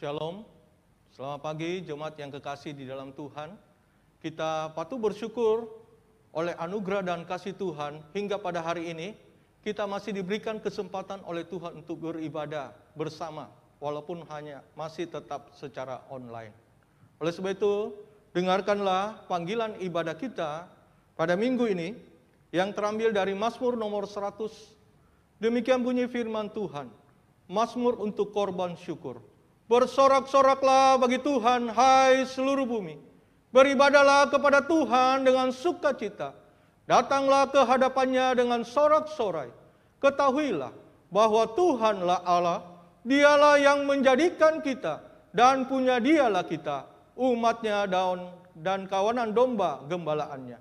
Shalom, selamat pagi jemaat yang kekasih di dalam Tuhan. Kita patut bersyukur oleh anugerah dan kasih Tuhan hingga pada hari ini kita masih diberikan kesempatan oleh Tuhan untuk beribadah bersama walaupun hanya masih tetap secara online. Oleh sebab itu, dengarkanlah panggilan ibadah kita pada minggu ini yang terambil dari Mazmur nomor 100. Demikian bunyi firman Tuhan, Mazmur untuk korban syukur. Bersorak-soraklah bagi Tuhan, hai seluruh bumi. Beribadahlah kepada Tuhan dengan sukacita. Datanglah ke hadapannya dengan sorak-sorai. Ketahuilah bahwa Tuhanlah Allah, Dialah yang menjadikan kita, dan punya Dialah kita, umatnya dan kawanan domba gembalaannya.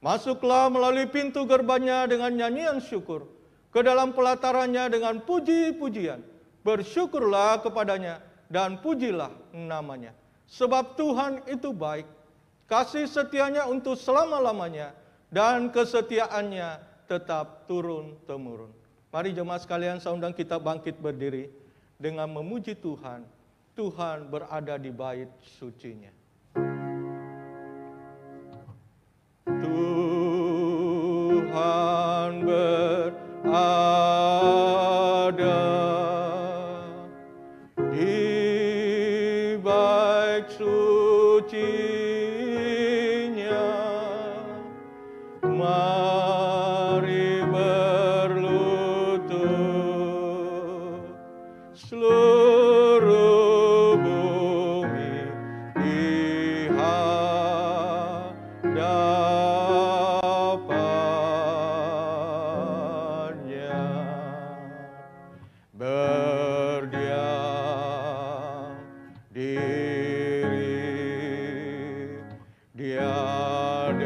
Masuklah melalui pintu gerbangnya dengan nyanyian syukur, ke dalam pelatarannya dengan puji-pujian. Bersyukurlah kepadanya, dan pujilah namanya. Sebab Tuhan itu baik, kasih setianya untuk selama-lamanya, dan kesetiaannya tetap turun-temurun. Mari jemaat sekalian, saya undang kita bangkit berdiri dengan memuji Tuhan. Tuhan berada di bait sucinya. Tuhan berada di bait sucinya. Mari berlutut seluruh bumi di hadapannya. Berdiam diri di hadapannya.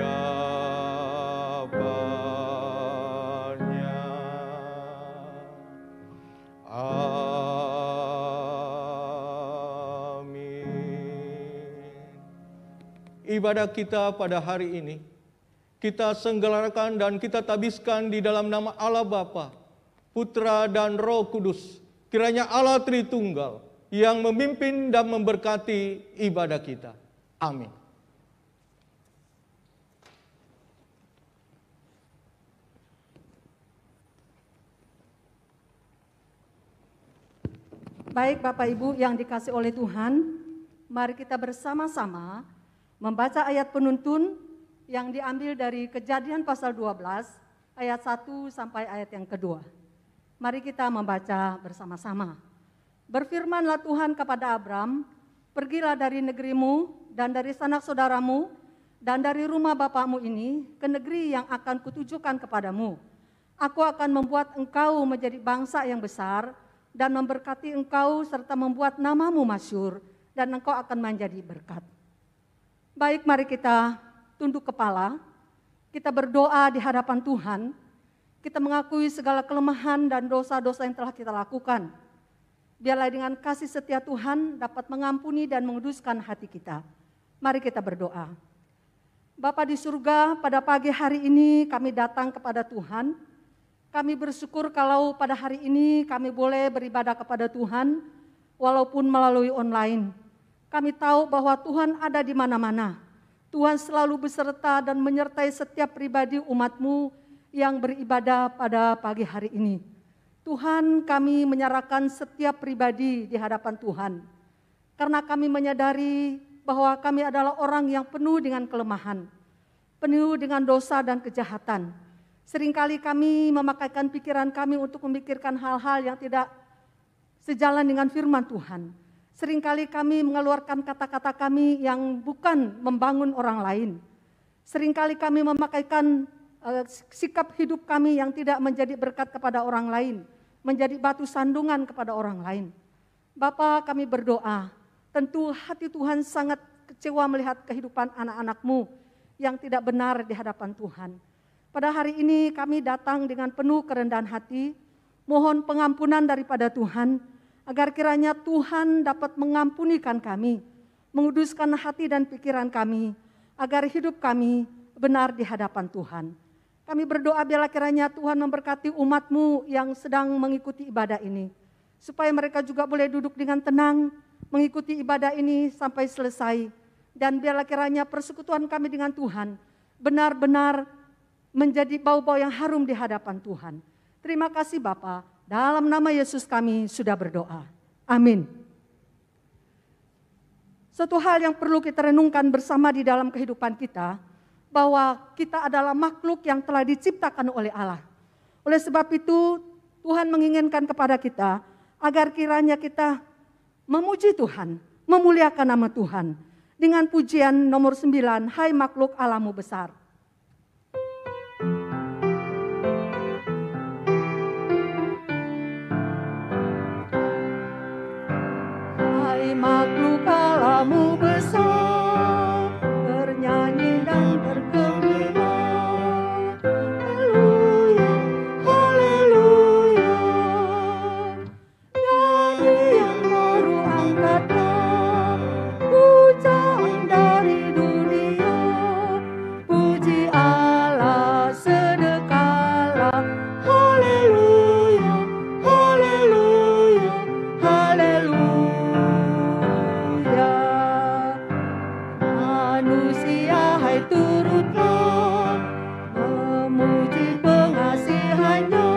Amin. Ibadah kita pada hari ini kita senggarakan dan kita tabiskan di dalam nama Allah Bapa, Putra dan Roh Kudus. Kiranya Allah Tritunggal yang memimpin dan memberkati ibadah kita. Amin. Baik Bapak Ibu yang dikasih oleh Tuhan, mari kita bersama-sama membaca ayat penuntun yang diambil dari Kejadian pasal 12 ayat 1 sampai ayat yang kedua. Mari kita membaca bersama-sama. Berfirmanlah Tuhan kepada Abram, pergilah dari negerimu dan dari sanak saudaramu dan dari rumah bapakmu ini ke negeri yang akan kutujukan kepadamu. Aku akan membuat engkau menjadi bangsa yang besar dan memberkati engkau serta membuat namamu masyhur dan engkau akan menjadi berkat. Baik, mari kita tunduk kepala, kita berdoa di hadapan Tuhan, kita mengakui segala kelemahan dan dosa-dosa yang telah kita lakukan. Biarlah dengan kasih setia Tuhan dapat mengampuni dan menguduskan hati kita. Mari kita berdoa. Bapa di surga, pada pagi hari ini kami datang kepada Tuhan. Kami bersyukur kalau pada hari ini kami boleh beribadah kepada Tuhan, walaupun melalui online. Kami tahu bahwa Tuhan ada di mana-mana. Tuhan selalu beserta dan menyertai setiap pribadi umat-Mu yang beribadah pada pagi hari ini. Tuhan, kami menyerahkan setiap pribadi di hadapan Tuhan. Karena kami menyadari bahwa kami adalah orang yang penuh dengan kelemahan, penuh dengan dosa dan kejahatan. Seringkali kami memakaikan pikiran kami untuk memikirkan hal-hal yang tidak sejalan dengan firman Tuhan. Seringkali kami mengeluarkan kata-kata kami yang bukan membangun orang lain. Seringkali kami memakaikan sikap hidup kami yang tidak menjadi berkat kepada orang lain, menjadi batu sandungan kepada orang lain. Bapa, kami berdoa, tentu hati Tuhan sangat kecewa melihat kehidupan anak-anak-Mu yang tidak benar di hadapan Tuhan. Pada hari ini kami datang dengan penuh kerendahan hati, mohon pengampunan daripada Tuhan, agar kiranya Tuhan dapat mengampunikan kami, menguduskan hati dan pikiran kami, agar hidup kami benar di hadapan Tuhan. Kami berdoa biarlah kiranya Tuhan memberkati umat-Mu yang sedang mengikuti ibadah ini, supaya mereka juga boleh duduk dengan tenang, mengikuti ibadah ini sampai selesai. Dan biarlah kiranya persekutuan kami dengan Tuhan benar-benar menjadi bau-bau yang harum di hadapan Tuhan. Terima kasih Bapa, dalam nama Yesus kami sudah berdoa. Amin. Satu hal yang perlu kita renungkan bersama di dalam kehidupan kita, bahwa kita adalah makhluk yang telah diciptakan oleh Allah. Oleh sebab itu, Tuhan menginginkan kepada kita, agar kiranya kita memuji Tuhan, memuliakan nama Tuhan. Dengan pujian nomor 9, Hai makhluk Allahmu besar. Hai makhluk Allahmu besar, bernyanyi dan bergembira. Haleluya, haleluya. Nyanyi yang baru angkatlah pujaan dari dunia. Puji Allah sedekala. Haleluya, haleluya, haleluya. Manusia hai turutlah memuji pengasihannya.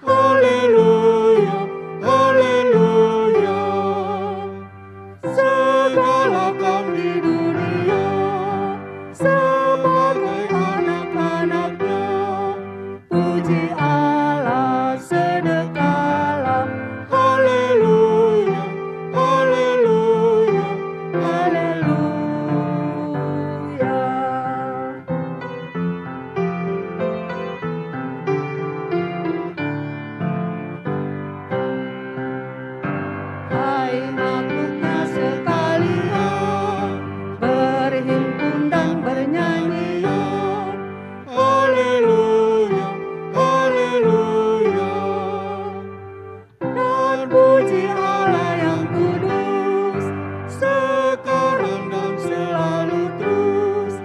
Haleluya, haleluya. Segala kaum di dunia sebagai anak-anaknya, puji Allah sedekala. Haleluya, haleluya, haleluya. Hai makhluknya sekalian, berhimpun dan bernyanyi. Haleluya, haleluya. Dan puji Allah yang kudus, sekarang dan selalu terus.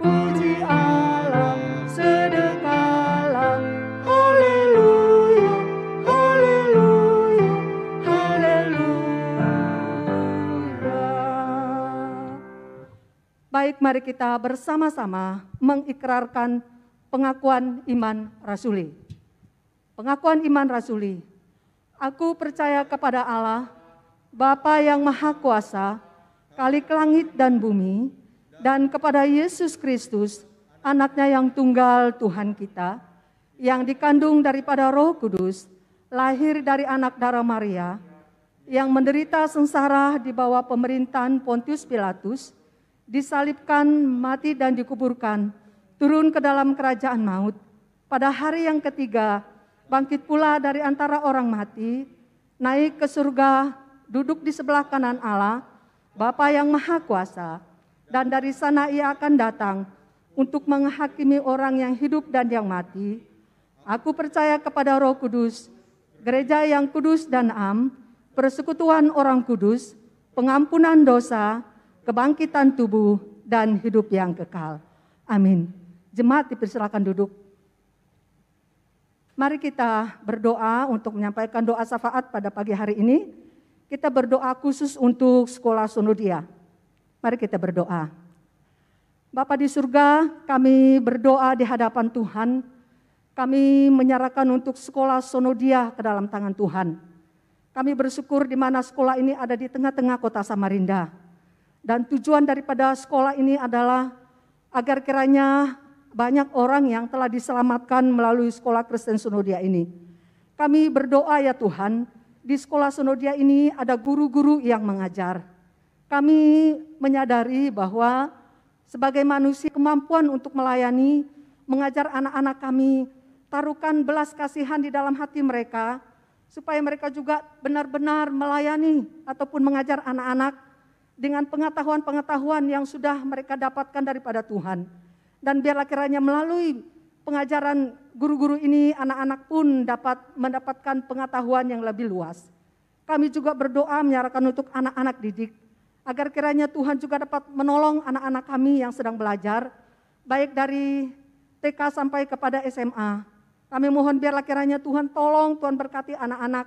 Puji Allah sedekala. Haleluya, haleluya, haleluya. Baik, mari kita bersama-sama mengikrarkan pengakuan iman rasuli. Pengakuan iman rasuli. Aku percaya kepada Allah, Bapa yang Maha Kuasa, Khalik langit dan bumi, dan kepada Yesus Kristus, anaknya yang tunggal Tuhan kita, yang dikandung daripada Roh Kudus, lahir dari anak darah Maria, yang menderita sengsara di bawah pemerintahan Pontius Pilatus, disalibkan, mati dan dikuburkan, turun ke dalam kerajaan maut. Pada hari yang ketiga, bangkit pula dari antara orang mati, naik ke surga, duduk di sebelah kanan Allah, Bapa yang Maha Kuasa, dan dari sana ia akan datang untuk menghakimi orang yang hidup dan yang mati. Aku percaya kepada Roh Kudus, gereja yang kudus dan am, persekutuan orang kudus, pengampunan dosa, kebangkitan tubuh, dan hidup yang kekal. Amin. Jemaat dipersilakan duduk. Mari kita berdoa untuk menyampaikan doa syafaat pada pagi hari ini. Kita berdoa khusus untuk sekolah Sonodia. Mari kita berdoa. Bapa di surga, kami berdoa di hadapan Tuhan. Kami menyerahkan untuk sekolah Sonodia ke dalam tangan Tuhan. Kami bersyukur di mana sekolah ini ada di tengah-tengah kota Samarinda. Dan tujuan daripada sekolah ini adalah agar kiranya banyak orang yang telah diselamatkan melalui sekolah Kristen Sonodia ini. Kami berdoa ya Tuhan, di sekolah Sonodia ini ada guru-guru yang mengajar. Kami menyadari bahwa sebagai manusia kemampuan untuk melayani, mengajar anak-anak kami, taruhkan belas kasihan di dalam hati mereka, supaya mereka juga benar-benar melayani ataupun mengajar anak-anak dengan pengetahuan-pengetahuan yang sudah mereka dapatkan daripada Tuhan. Dan biarlah kiranya melalui pengajaran guru-guru ini, anak-anak pun dapat mendapatkan pengetahuan yang lebih luas. Kami juga berdoa menyerahkan untuk anak-anak didik, agar kiranya Tuhan juga dapat menolong anak-anak kami yang sedang belajar, baik dari TK sampai kepada SMA. Kami mohon biarlah kiranya Tuhan tolong, Tuhan berkati anak-anak,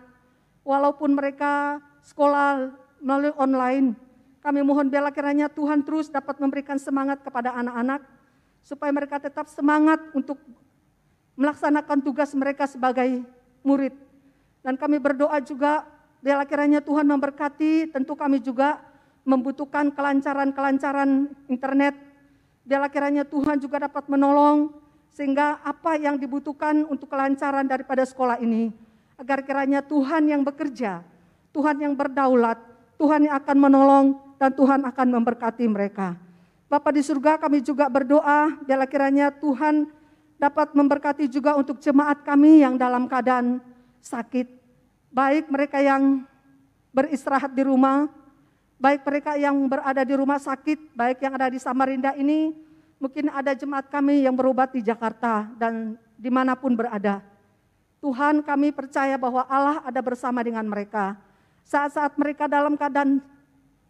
walaupun mereka sekolah melalui online. Kami mohon biarlah kiranya Tuhan terus dapat memberikan semangat kepada anak-anak, supaya mereka tetap semangat untuk melaksanakan tugas mereka sebagai murid. Dan kami berdoa juga, biarlah kiranya Tuhan memberkati, tentu kami juga membutuhkan kelancaran internet. Biarlah kiranya Tuhan juga dapat menolong, sehingga apa yang dibutuhkan untuk kelancaran daripada sekolah ini, agar kiranya Tuhan yang bekerja, Tuhan yang berdaulat, Tuhan yang akan menolong, dan Tuhan akan memberkati mereka. Bapa di surga, kami juga berdoa, biarlah kiranya Tuhan dapat memberkati juga untuk jemaat kami yang dalam keadaan sakit. Baik mereka yang beristirahat di rumah, baik mereka yang berada di rumah sakit, baik yang ada di Samarinda ini, mungkin ada jemaat kami yang berobat di Jakarta dan dimanapun berada. Tuhan, kami percaya bahwa Allah ada bersama dengan mereka. Saat-saat mereka dalam keadaan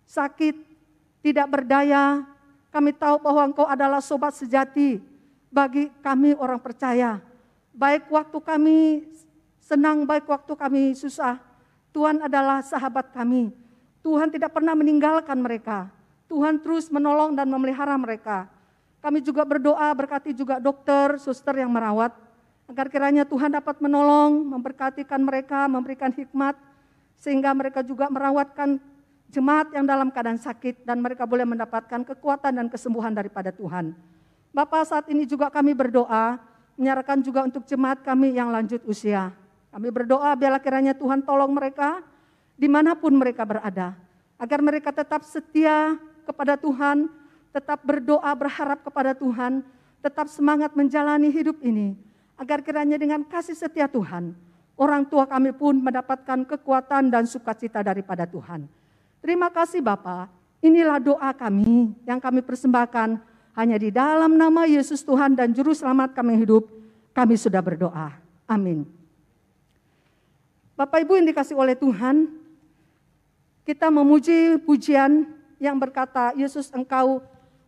sakit, tidak berdaya, kami tahu bahwa Engkau adalah sobat sejati bagi kami orang percaya. Baik waktu kami senang, baik waktu kami susah, Tuhan adalah sahabat kami. Tuhan tidak pernah meninggalkan mereka. Tuhan terus menolong dan memelihara mereka. Kami juga berdoa, berkati juga dokter, suster yang merawat, agar kiranya Tuhan dapat menolong, memberkatikan mereka, memberikan hikmat, sehingga mereka juga merawatkan jemaat yang dalam keadaan sakit, dan mereka boleh mendapatkan kekuatan dan kesembuhan daripada Tuhan. Bapa, saat ini juga kami berdoa, menyerahkan juga untuk jemaat kami yang lanjut usia. Kami berdoa biarlah kiranya Tuhan tolong mereka, dimanapun mereka berada, agar mereka tetap setia kepada Tuhan, tetap berdoa berharap kepada Tuhan, tetap semangat menjalani hidup ini, agar kiranya dengan kasih setia Tuhan, orang tua kami pun mendapatkan kekuatan dan sukacita daripada Tuhan. Terima kasih Bapa, inilah doa kami yang kami persembahkan hanya di dalam nama Yesus Tuhan dan Juru Selamat kami hidup, kami sudah berdoa. Amin. Bapak Ibu yang dikasih oleh Tuhan, kita memuji pujian yang berkata, Yesus Engkau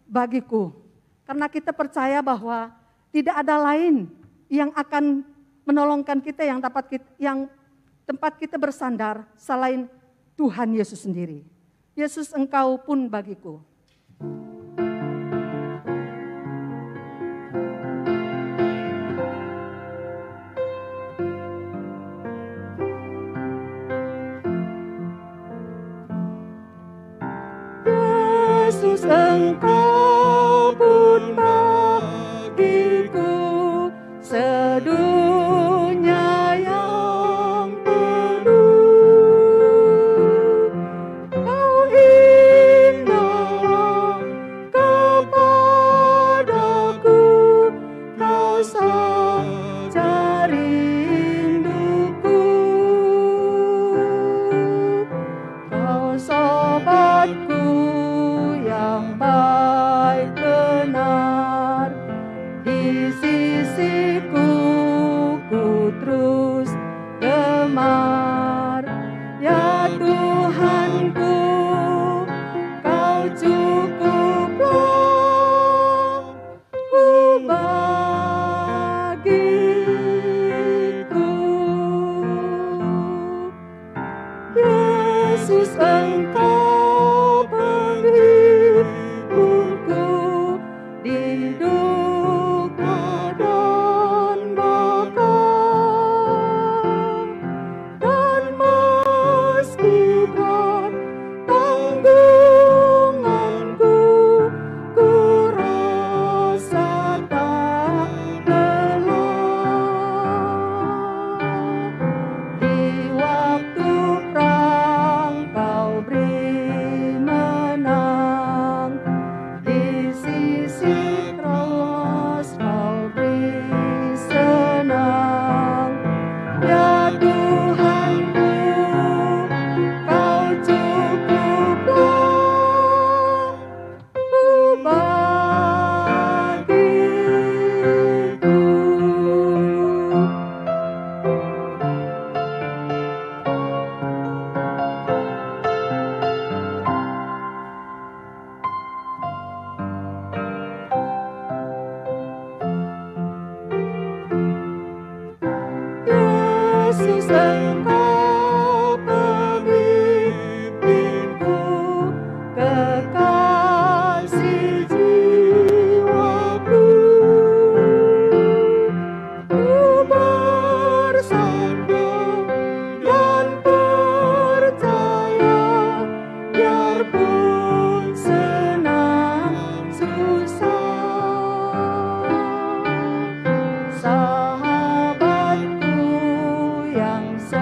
bagiku. Karena kita percaya bahwa tidak ada lain yang akan menolongkan kita, yang tempat kita bersandar selain Tuhan Yesus sendiri. Yesus Engkau pun bagiku. Yesus Engkau pun bagiku, sedunia yang penuh. Kau indah kepadaku, Kau saja rinduku. Kau sobatku yang baik benar, di sisiku ku terus gemar. Ya Tuhanku, Kau cukuplah bagiku. Yesus Engkau penghiburku di duka dan baka, dan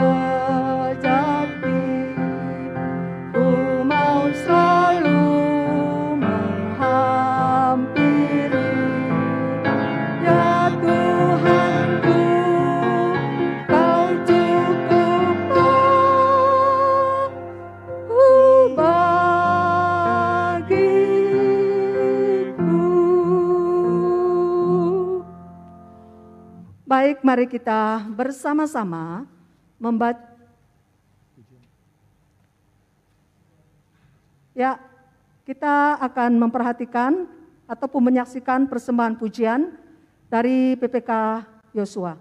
sejati, ku mau selalu menghampiri. Ya Tuhanku, Kau cukuplah bagiku. Baik, mari kita bersama-sama membaca. Ya, kita akan memperhatikan ataupun menyaksikan persembahan pujian dari PPK Yosua.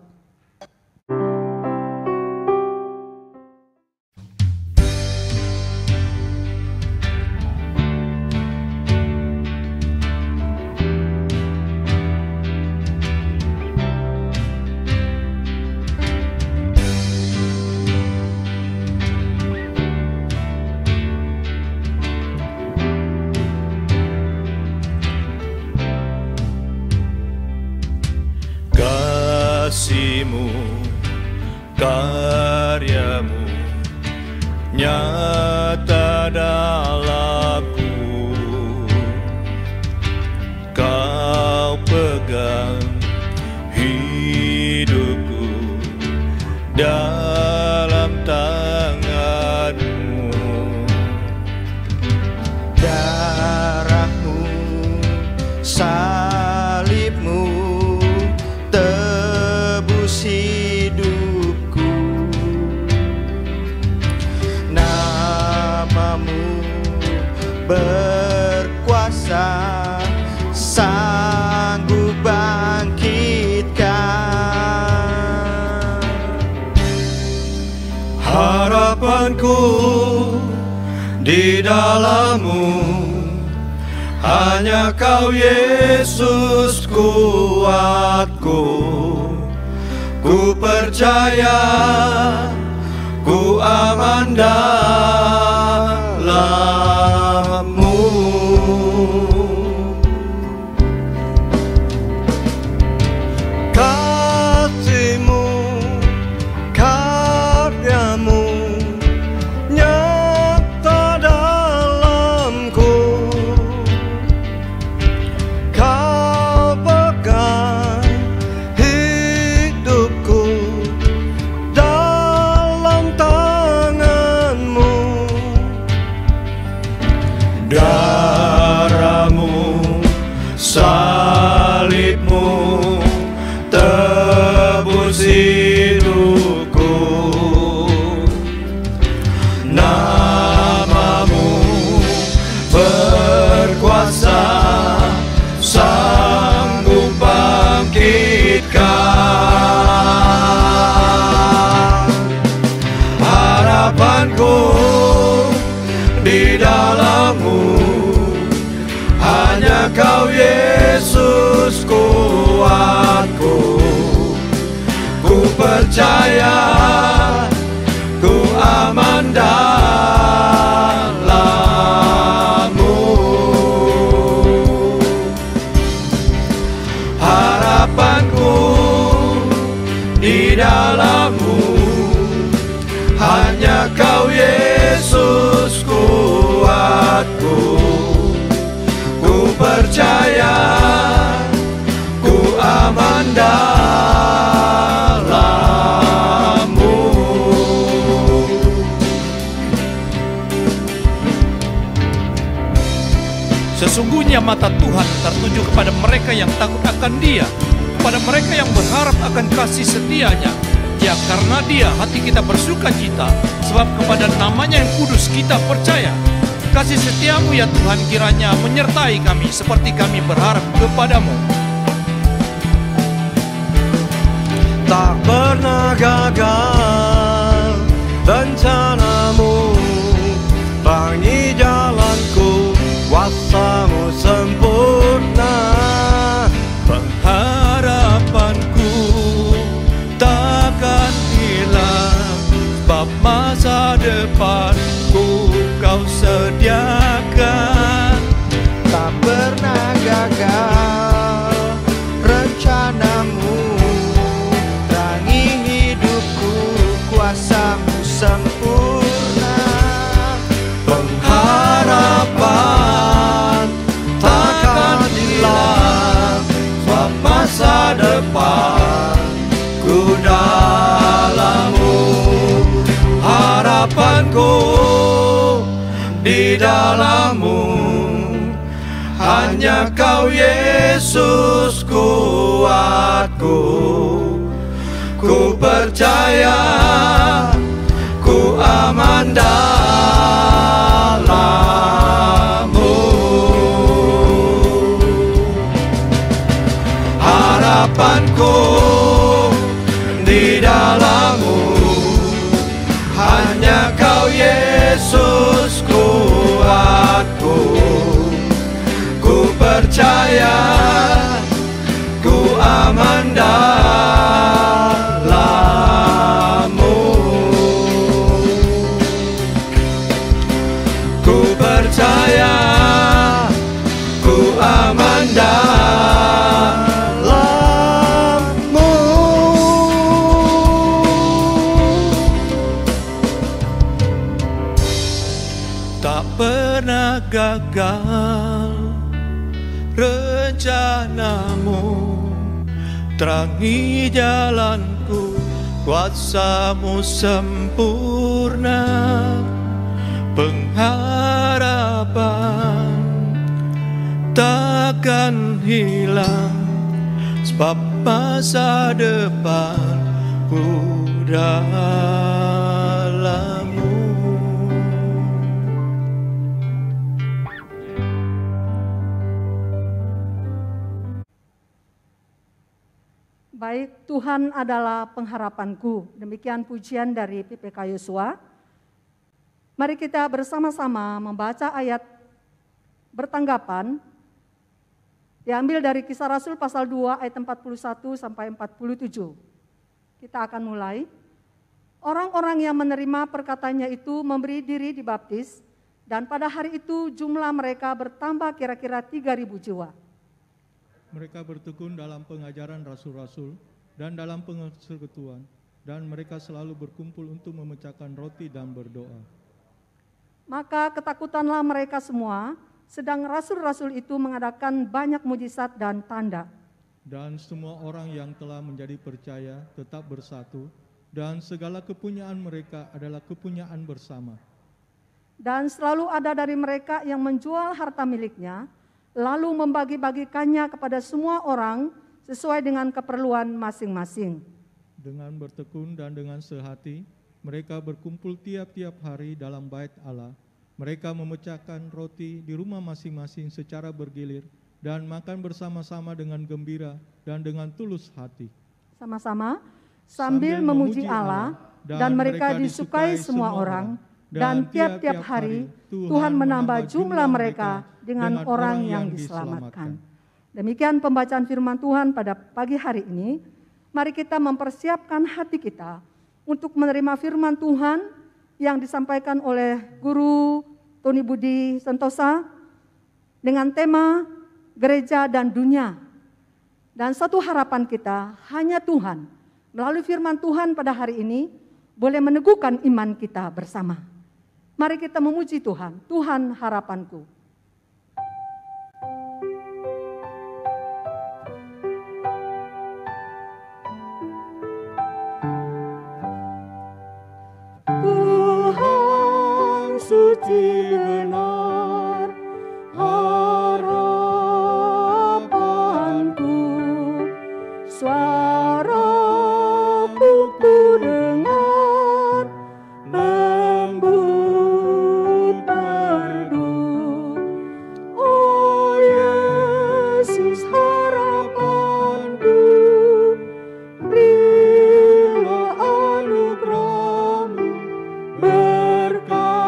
Kasih-Mu, karya-Mu nyata dalamku. Kau pegang hidupku dalam tangan-Mu. Darah-Mu, salib-Mu tebus hidupku. Nama-Mu berkuasa, sanggup bangkitkan. Harapanku di dalam-Mu, hanya Kau Yesus kuatku. Ku percaya, ku aman dalam-Mu. Kasih-Mu, karya-Mu nyata dalamku. Kau pegang hidupku dalam tangan-Mu. Darah-Mu, salib-Mu tebus hidupku. Nama-Mu berkuasa, sanggup bangkitkan. Harapanku di dalam-Mu, hanya Kau Yesus kuatku. Ku percaya, ku aman dalam-Mu. Harapanku di dalam-Mu, hanya Kau Yesus kuatku. Ku percaya, ku aman dalam-Mu. Sesungguhnya mata Tuhan tertuju kepada mereka yang takut akan Dia, kepada mereka yang berharap akan kasih setia-Nya. Ya, karena Dia hati kita bersuka cita, sebab kepada nama-Nya yang kudus kita percaya. Kasih setia-Mu ya Tuhan kiranya menyertai kami seperti kami berharap kepadamu. Tak pernah gagal rencana-Mu, pangi jalanku, kuasa-Mu sempurna. Pengharapanku takkan hilang, sebab masa depanku Kau sediakan. Tak pernah gagal rencana-Mu, rangi hidupku, kuasa-Mu sempurna. Pengharapan takkan hilang, sebab masa depanku dalam-Mu. Harapanku di dalam-Mu, hanya Kau Yesus kuatku. Ku percaya, ku aman dalam-Mu. Harapanku di dalam-Mu, hanya Kau Yesus kuatku. Ku percaya, ku aman dalam-Mu. Ku percaya, ku aman dalam-Mu. Tak pernah gagal rencana-Mu, terangi jalanku, kuasa-Mu sempurna. Pengharapan takkan hilang, sebab masa depanku dalam-Mu. Baik, Tuhan adalah pengharapanku. Demikian pujian dari PPK Yosua. Mari kita bersama-sama membaca ayat bertanggapan. Diambil dari Kisah Rasul pasal 2 ayat 41 sampai 47. Kita akan mulai. Orang-orang yang menerima perkataannya itu memberi diri dibaptis, dan pada hari itu jumlah mereka bertambah kira-kira 3.000 jiwa. Mereka bertekun dalam pengajaran rasul-rasul dan dalam persekutuan, dan mereka selalu berkumpul untuk memecahkan roti dan berdoa. Maka ketakutanlah mereka semua, sedang rasul-rasul itu mengadakan banyak mujizat dan tanda. Dan semua orang yang telah menjadi percaya tetap bersatu, dan segala kepunyaan mereka adalah kepunyaan bersama. Dan selalu ada dari mereka yang menjual harta miliknya, lalu membagi-bagikannya kepada semua orang sesuai dengan keperluan masing-masing. Dengan bertekun dan dengan sehati, mereka berkumpul tiap-tiap hari dalam bait Allah. Mereka memecahkan roti di rumah masing-masing secara bergilir dan makan bersama-sama dengan gembira dan dengan tulus hati. Sama-sama, sambil memuji Allah, dan mereka disukai semua orang, dan tiap-tiap hari Tuhan menambah jumlah mereka dengan orang yang diselamatkan. Demikian pembacaan firman Tuhan pada pagi hari ini. Mari kita mempersiapkan hati kita untuk menerima firman Tuhan yang disampaikan oleh Guru Tony Budi Sentosa dengan tema Gereja dan Dunia. Dan satu harapan kita, hanya Tuhan melalui firman Tuhan pada hari ini boleh meneguhkan iman kita bersama. Mari kita memuji Tuhan, Tuhan harapanku. Suci benar harapanku, suaraku ku dengar lembut merdu. Oh Yesus harapanku, berilah anugerah-Mu berkati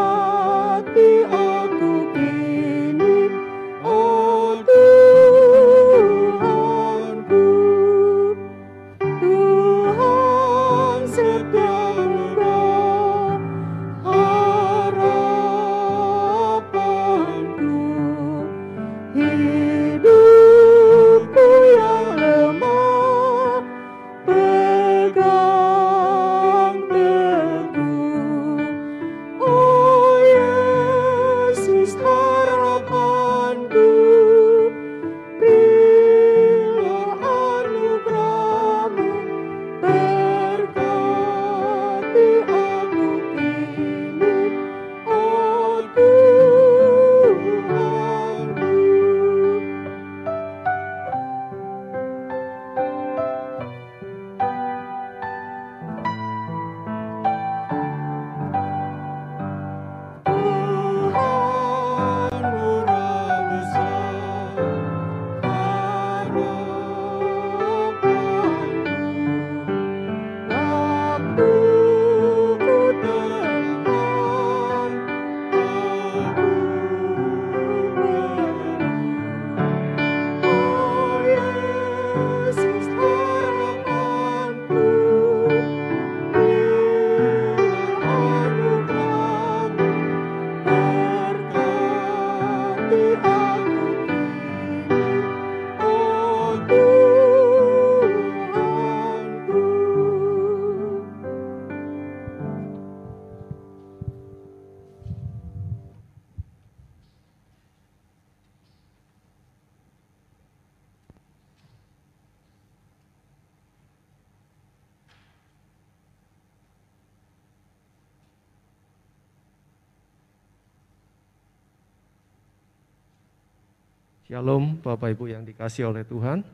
Shalom Bapak Ibu yang dikasihi oleh Tuhan.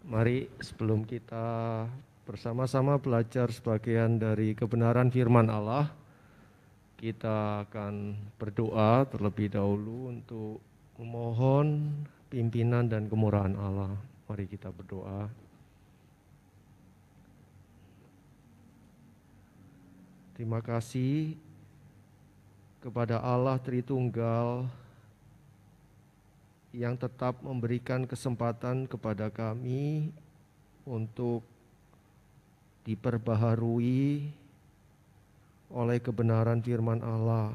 Mari sebelum kita bersama-sama belajar sebagian dari kebenaran firman Allah, kita akan berdoa terlebih dahulu untuk memohon pimpinan dan kemurahan Allah. Mari kita berdoa. Terima kasih kepada Allah Tritunggal yang tetap memberikan kesempatan kepada kami untuk diperbaharui oleh kebenaran firman Allah,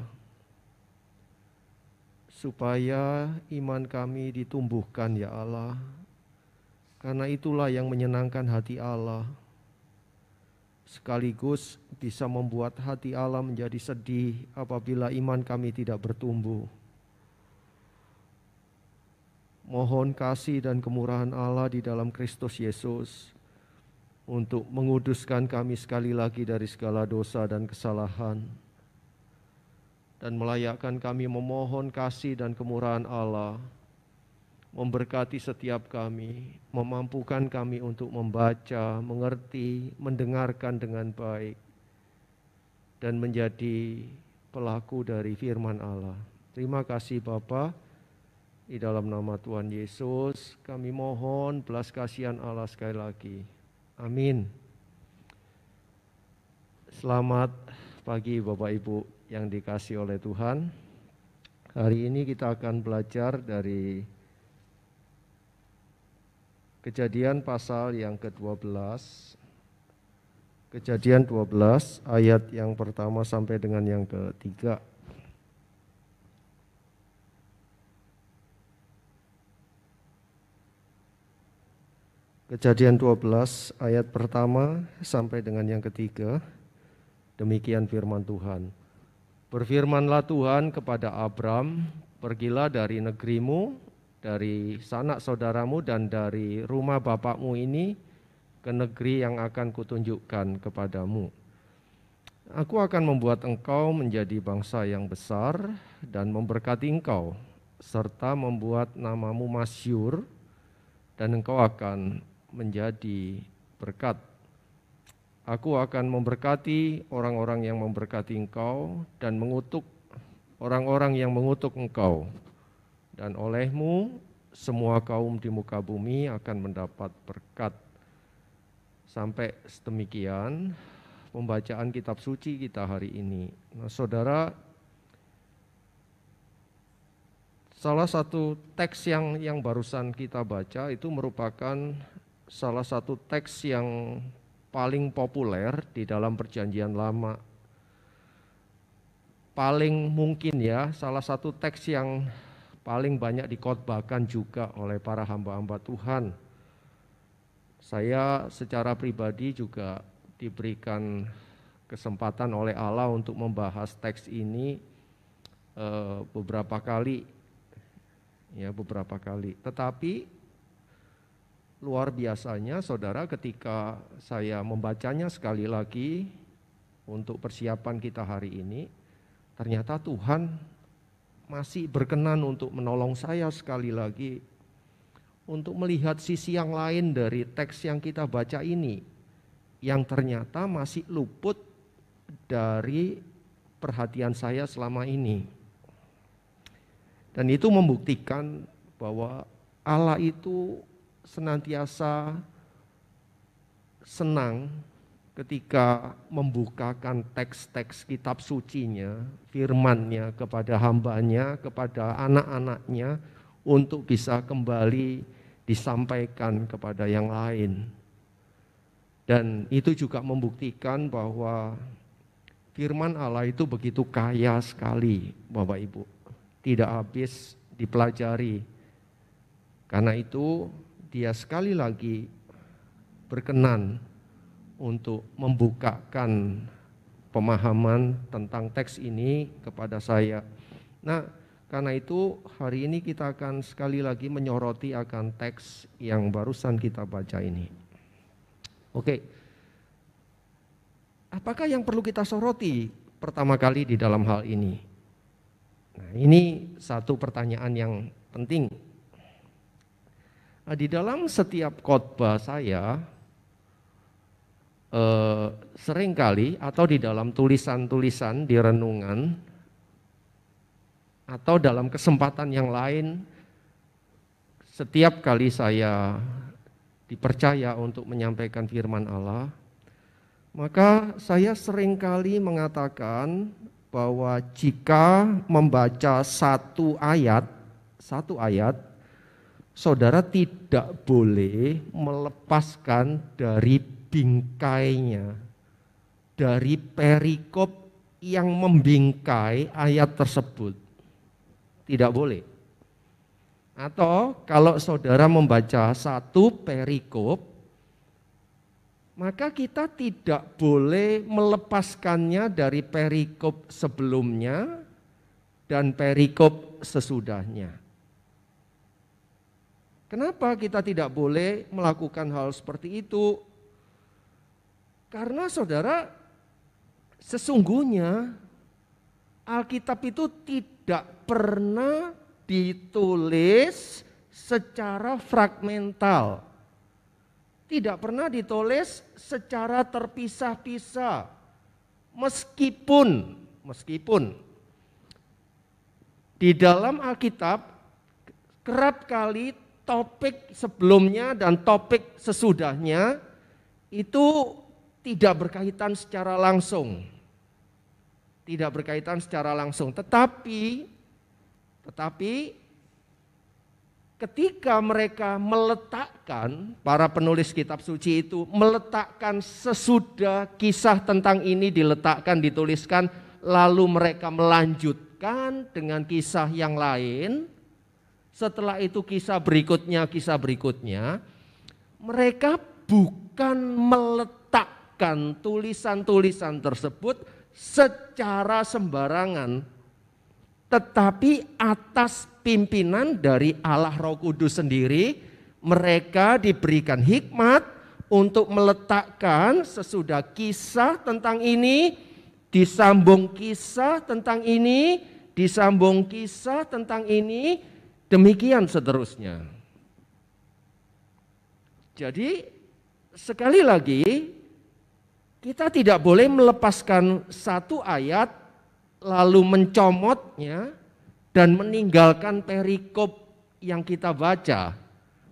supaya iman kami ditumbuhkan ya Allah, karena itulah yang menyenangkan hati Allah, sekaligus bisa membuat hati Allah menjadi sedih apabila iman kami tidak bertumbuh. Mohon kasih dan kemurahan Allah di dalam Kristus Yesus untuk menguduskan kami sekali lagi dari segala dosa dan kesalahan, dan melayakkan kami memohon kasih dan kemurahan Allah, memberkati setiap kami, memampukan kami untuk membaca, mengerti, mendengarkan dengan baik, dan menjadi pelaku dari firman Allah. Terima kasih Bapa. Di dalam nama Tuhan Yesus kami mohon belas kasihan Allah sekali lagi. Amin. Selamat pagi Bapak Ibu yang dikasihi oleh Tuhan. Hari ini kita akan belajar dari Kejadian pasal yang ke-12. Kejadian 12 ayat yang pertama sampai dengan yang ketiga. Kejadian 12 ayat pertama sampai dengan yang ketiga. Demikian firman Tuhan. Berfirmanlah Tuhan kepada Abram, pergilah dari negerimu, dari sanak saudaramu dan dari rumah bapakmu ini ke negeri yang akan kutunjukkan kepadamu. Aku akan membuat engkau menjadi bangsa yang besar dan memberkati engkau, serta membuat namamu masyhur, dan engkau akan menjadi berkat. Aku akan memberkati orang-orang yang memberkati engkau dan mengutuk orang-orang yang mengutuk engkau. Dan olehmu semua kaum di muka bumi akan mendapat berkat. Sampai sedemikian pembacaan kitab suci kita hari ini. Nah, saudara, salah satu teks yang barusan kita baca itu merupakan salah satu teks yang paling populer di dalam Perjanjian Lama. Paling mungkin ya, salah satu teks yang paling banyak dikhotbahkan juga oleh para hamba-hamba Tuhan. Saya secara pribadi juga diberikan kesempatan oleh Allah untuk membahas teks ini beberapa kali. Tetapi luar biasanya saudara, ketika saya membacanya sekali lagi untuk persiapan kita hari ini, ternyata Tuhan masih berkenan untuk menolong saya sekali lagi untuk melihat sisi yang lain dari teks yang kita baca ini, yang ternyata masih luput dari perhatian saya selama ini. Dan itu membuktikan bahwa Allah itu senantiasa senang ketika membukakan teks-teks kitab sucinya, firman-Nya kepada hamba-Nya, kepada anak-anak-Nya untuk bisa kembali disampaikan kepada yang lain. Dan itu juga membuktikan bahwa firman Allah itu begitu kaya sekali, Bapak Ibu. Tidak habis dipelajari. Karena itu Dia sekali lagi berkenan untuk membukakan pemahaman tentang teks ini kepada saya. Nah, karena itu hari ini kita akan sekali lagi menyoroti akan teks yang barusan kita baca ini. Oke. Apakah yang perlu kita soroti pertama kali di dalam hal ini? Nah, ini satu pertanyaan yang penting. Nah, di dalam setiap khotbah saya seringkali atau di dalam tulisan-tulisan di renungan atau dalam kesempatan yang lain, setiap kali saya dipercaya untuk menyampaikan firman Allah, maka saya seringkali mengatakan bahwa jika membaca satu ayat, saudara tidak boleh melepaskan dari bingkainya, dari perikop yang membingkai ayat tersebut. Tidak boleh. Atau kalau saudara membaca satu perikop, maka kita tidak boleh melepaskannya dari perikop sebelumnya dan perikop sesudahnya. Kenapa kita tidak boleh melakukan hal seperti itu? Karena saudara, sesungguhnya Alkitab itu tidak pernah ditulis secara fragmental. Tidak pernah ditulis secara terpisah-pisah. Meskipun di dalam Alkitab kerap kali topik sebelumnya dan topik sesudahnya itu tidak berkaitan secara langsung. Tidak berkaitan secara langsung, tetapi ketika mereka meletakkan, para penulis kitab suci itu meletakkan sesudah kisah tentang ini diletakkan, dituliskan, lalu mereka melanjutkan dengan kisah yang lain. Setelah itu kisah berikutnya, mereka bukan meletakkan tulisan-tulisan tersebut secara sembarangan, tetapi atas pimpinan dari Allah Roh Kudus sendiri, mereka diberikan hikmat untuk meletakkan sesudah kisah tentang ini, disambung kisah tentang ini, disambung kisah tentang ini, demikian seterusnya. Jadi sekali lagi, kita tidak boleh melepaskan satu ayat lalu mencomotnya dan meninggalkan perikop yang kita baca,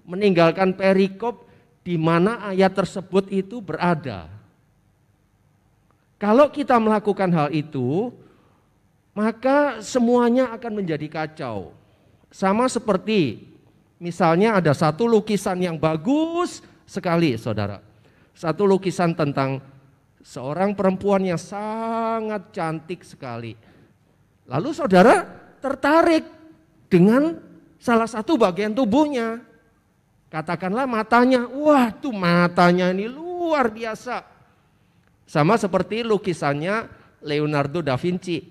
meninggalkan perikop di mana ayat tersebut itu berada. Kalau kita melakukan hal itu, maka semuanya akan menjadi kacau. Sama seperti misalnya ada satu lukisan yang bagus sekali, saudara. Satu lukisan tentang seorang perempuan yang sangat cantik sekali. Lalu saudara tertarik dengan salah satu bagian tubuhnya. Katakanlah matanya, wah tuh matanya ini luar biasa. Sama seperti lukisannya Leonardo da Vinci.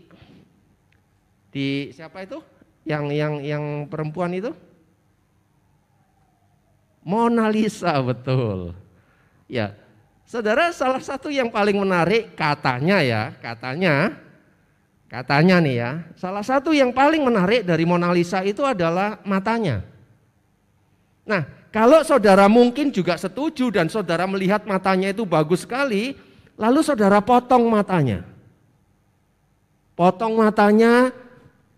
Di siapa itu? Yang perempuan itu? Mona Lisa, betul. Ya. Saudara, salah satu yang paling menarik katanya nih ya, salah satu yang paling menarik dari Mona Lisa itu adalah matanya. Nah, kalau saudara mungkin juga setuju dan saudara melihat matanya itu bagus sekali, lalu saudara potong matanya.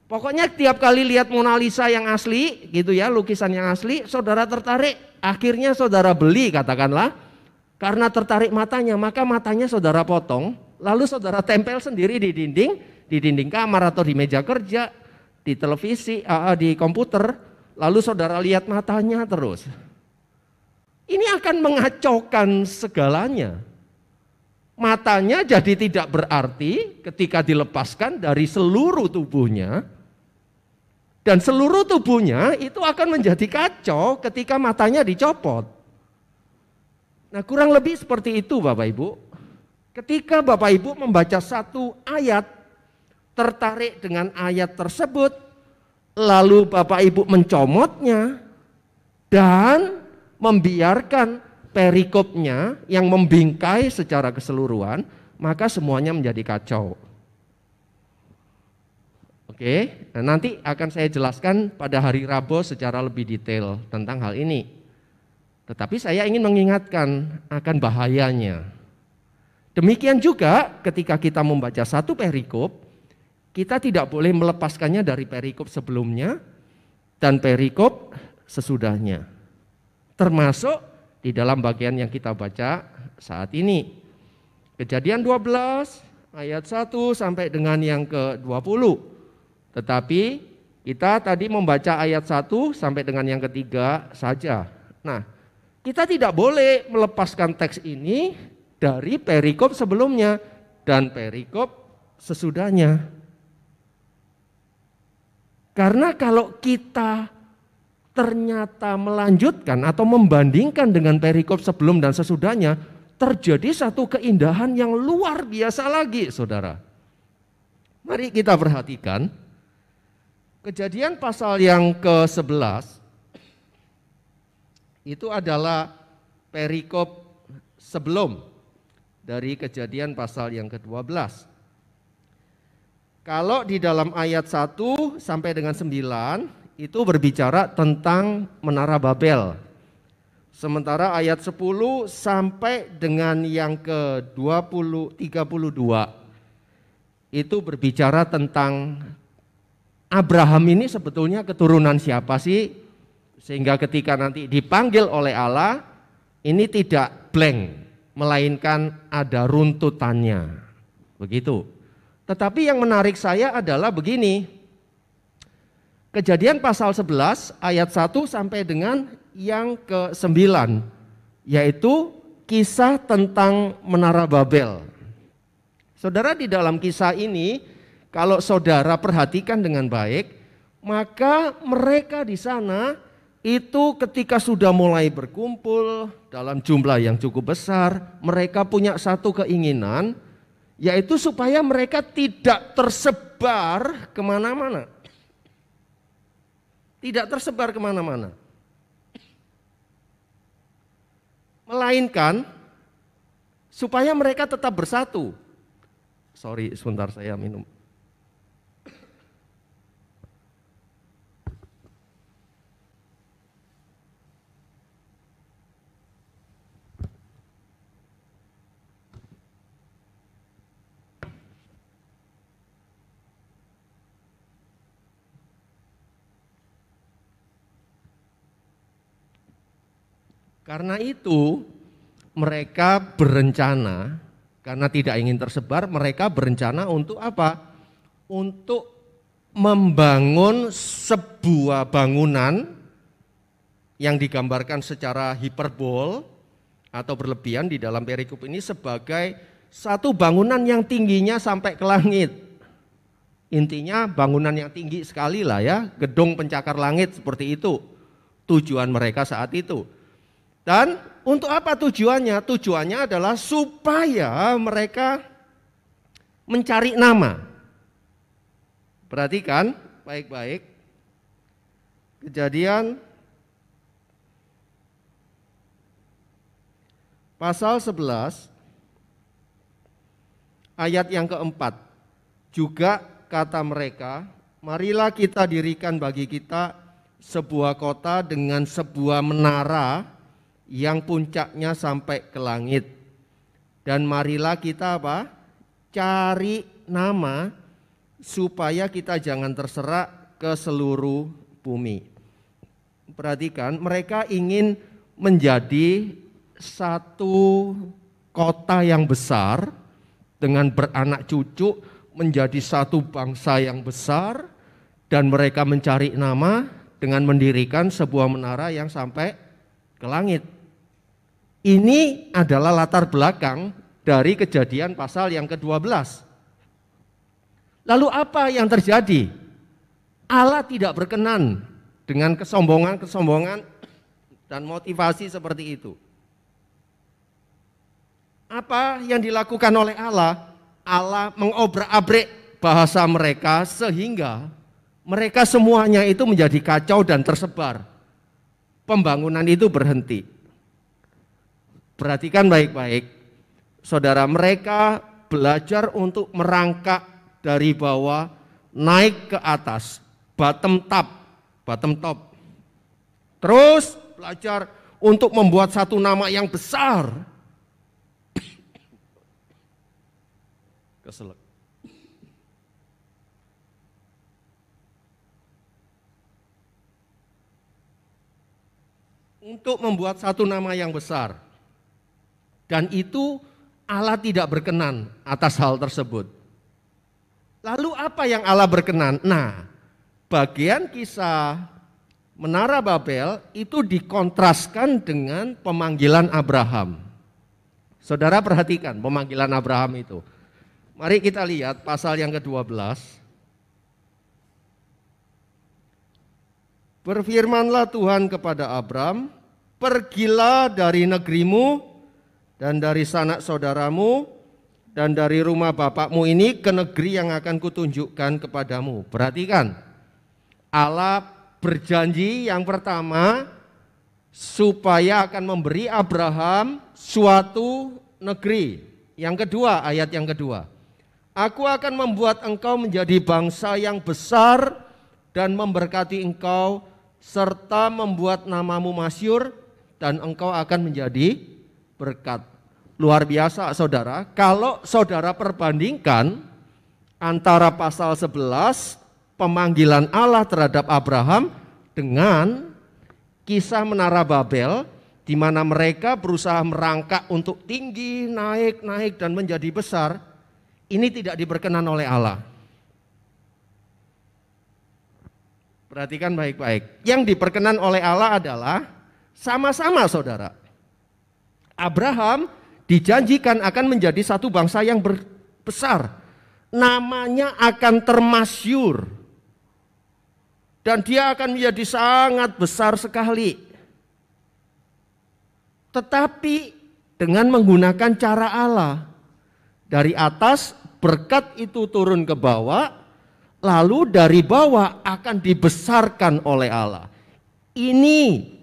Pokoknya tiap kali lihat Mona Lisa yang asli gitu ya, lukisan yang asli, saudara tertarik, akhirnya saudara beli katakanlah. Karena tertarik matanya, maka matanya saudara potong, lalu saudara tempel sendiri di dinding kamar atau di meja kerja, di televisi, di komputer, lalu saudara lihat matanya terus. Ini akan mengacaukan segalanya. Matanya jadi tidak berarti ketika dilepaskan dari seluruh tubuhnya, dan seluruh tubuhnya itu akan menjadi kacau ketika matanya dicopot. Nah, kurang lebih seperti itu Bapak Ibu. Ketika Bapak Ibu membaca satu ayat, tertarik dengan ayat tersebut, lalu Bapak Ibu mencomotnya dan membiarkan perikopnya yang membingkai secara keseluruhan, maka semuanya menjadi kacau. Oke, nah nanti akan saya jelaskan pada hari Rabu secara lebih detail tentang hal ini. Tetapi saya ingin mengingatkan akan bahayanya. Demikian juga ketika kita membaca satu perikop, kita tidak boleh melepaskannya dari perikop sebelumnya dan perikop sesudahnya. Termasuk di dalam bagian yang kita baca saat ini. Kejadian 12 ayat 1 sampai dengan yang ke-20. Tetapi kita tadi membaca ayat 1 sampai dengan yang ketiga saja. Nah, kita tidak boleh melepaskan teks ini dari perikop sebelumnya dan perikop sesudahnya. Karena kalau kita ternyata melanjutkan atau membandingkan dengan perikop sebelum dan sesudahnya, terjadi satu keindahan yang luar biasa lagi, saudara. Mari kita perhatikan Kejadian pasal yang ke-11 itu adalah perikop sebelum dari Kejadian pasal yang ke-12. Kalau di dalam ayat 1 sampai dengan 9 itu berbicara tentang Menara Babel. Sementara ayat 10 sampai dengan yang ke-32 itu berbicara tentang Abraham ini sebetulnya keturunan siapa sih? Sehingga ketika nanti dipanggil oleh Allah, ini tidak blank, melainkan ada runtutannya. Begitu. Tetapi yang menarik saya adalah begini. Kejadian pasal 11 ayat 1 sampai dengan yang ke-9, yaitu kisah tentang Menara Babel. Saudara, di dalam kisah ini kalau saudara perhatikan dengan baik, maka mereka di sana itu ketika sudah mulai berkumpul dalam jumlah yang cukup besar, mereka punya satu keinginan, yaitu supaya mereka tidak tersebar kemana-mana. Tidak tersebar kemana-mana. Melainkan supaya mereka tetap bersatu. Sorry, sebentar saya minum. Karena itu mereka berencana, karena tidak ingin tersebar, mereka berencana untuk apa? Untuk membangun sebuah bangunan yang digambarkan secara hiperbol atau berlebihan di dalam perikop ini sebagai satu bangunan yang tingginya sampai ke langit. Intinya bangunan yang tinggi sekali lah ya, gedung pencakar langit seperti itu tujuan mereka saat itu. Dan untuk apa tujuannya? Tujuannya adalah supaya mereka mencari nama. Perhatikan baik-baik. Kejadian pasal 11 ayat yang keempat. Juga kata mereka, marilah kita dirikan bagi kita sebuah kota dengan sebuah menara yang puncaknya sampai ke langit. Dan marilah kita apa? Cari nama supaya kita jangan terserak ke seluruh bumi. Perhatikan, mereka ingin menjadi satu kota yang besar dengan beranak cucu, menjadi satu bangsa yang besar, dan mereka mencari nama dengan mendirikan sebuah menara yang sampai ke langit. Ini adalah latar belakang dari Kejadian pasal yang ke-12. Lalu apa yang terjadi? Allah tidak berkenan dengan kesombongan dan motivasi seperti itu. Apa yang dilakukan oleh Allah? Allah mengobrak-abrik bahasa mereka sehingga mereka semuanya itu menjadi kacau dan tersebar. Pembangunan itu berhenti. Perhatikan baik-baik, saudara, mereka belajar untuk merangkak dari bawah naik ke atas, bottom top. Terus belajar untuk membuat satu nama yang besar. Keselak. Untuk membuat satu nama yang besar. Dan itu Allah tidak berkenan atas hal tersebut. Lalu apa yang Allah berkenan? Nah, bagian kisah Menara Babel itu dikontraskan dengan pemanggilan Abraham. Saudara perhatikan pemanggilan Abraham itu. Mari kita lihat pasal yang ke-12. Berfirmanlah Tuhan kepada Abram, pergilah dari negerimu dan dari sanak saudaramu dan dari rumah bapakmu ini ke negeri yang akan kutunjukkan kepadamu. Perhatikan, Allah berjanji yang pertama supaya akan memberi Abraham suatu negeri. Yang kedua, ayat yang kedua, aku akan membuat engkau menjadi bangsa yang besar dan memberkati engkau serta membuat namamu masyhur dan engkau akan menjadi berkat. Luar biasa saudara, kalau saudara perbandingkan antara pasal 11 pemanggilan Allah terhadap Abraham dengan kisah Menara Babel di mana mereka berusaha merangkak untuk tinggi, naik dan menjadi besar, ini tidak diberkenan oleh Allah. Perhatikan baik-baik. Yang diperkenan oleh Allah adalah sama-sama saudara. Abraham dijanjikan akan menjadi satu bangsa yang besar. Namanya akan termasyhur. Dan dia akan menjadi sangat besar sekali. Tetapi dengan menggunakan cara Allah. Dari atas berkat itu turun ke bawah, lalu dari bawah akan dibesarkan oleh Allah. Ini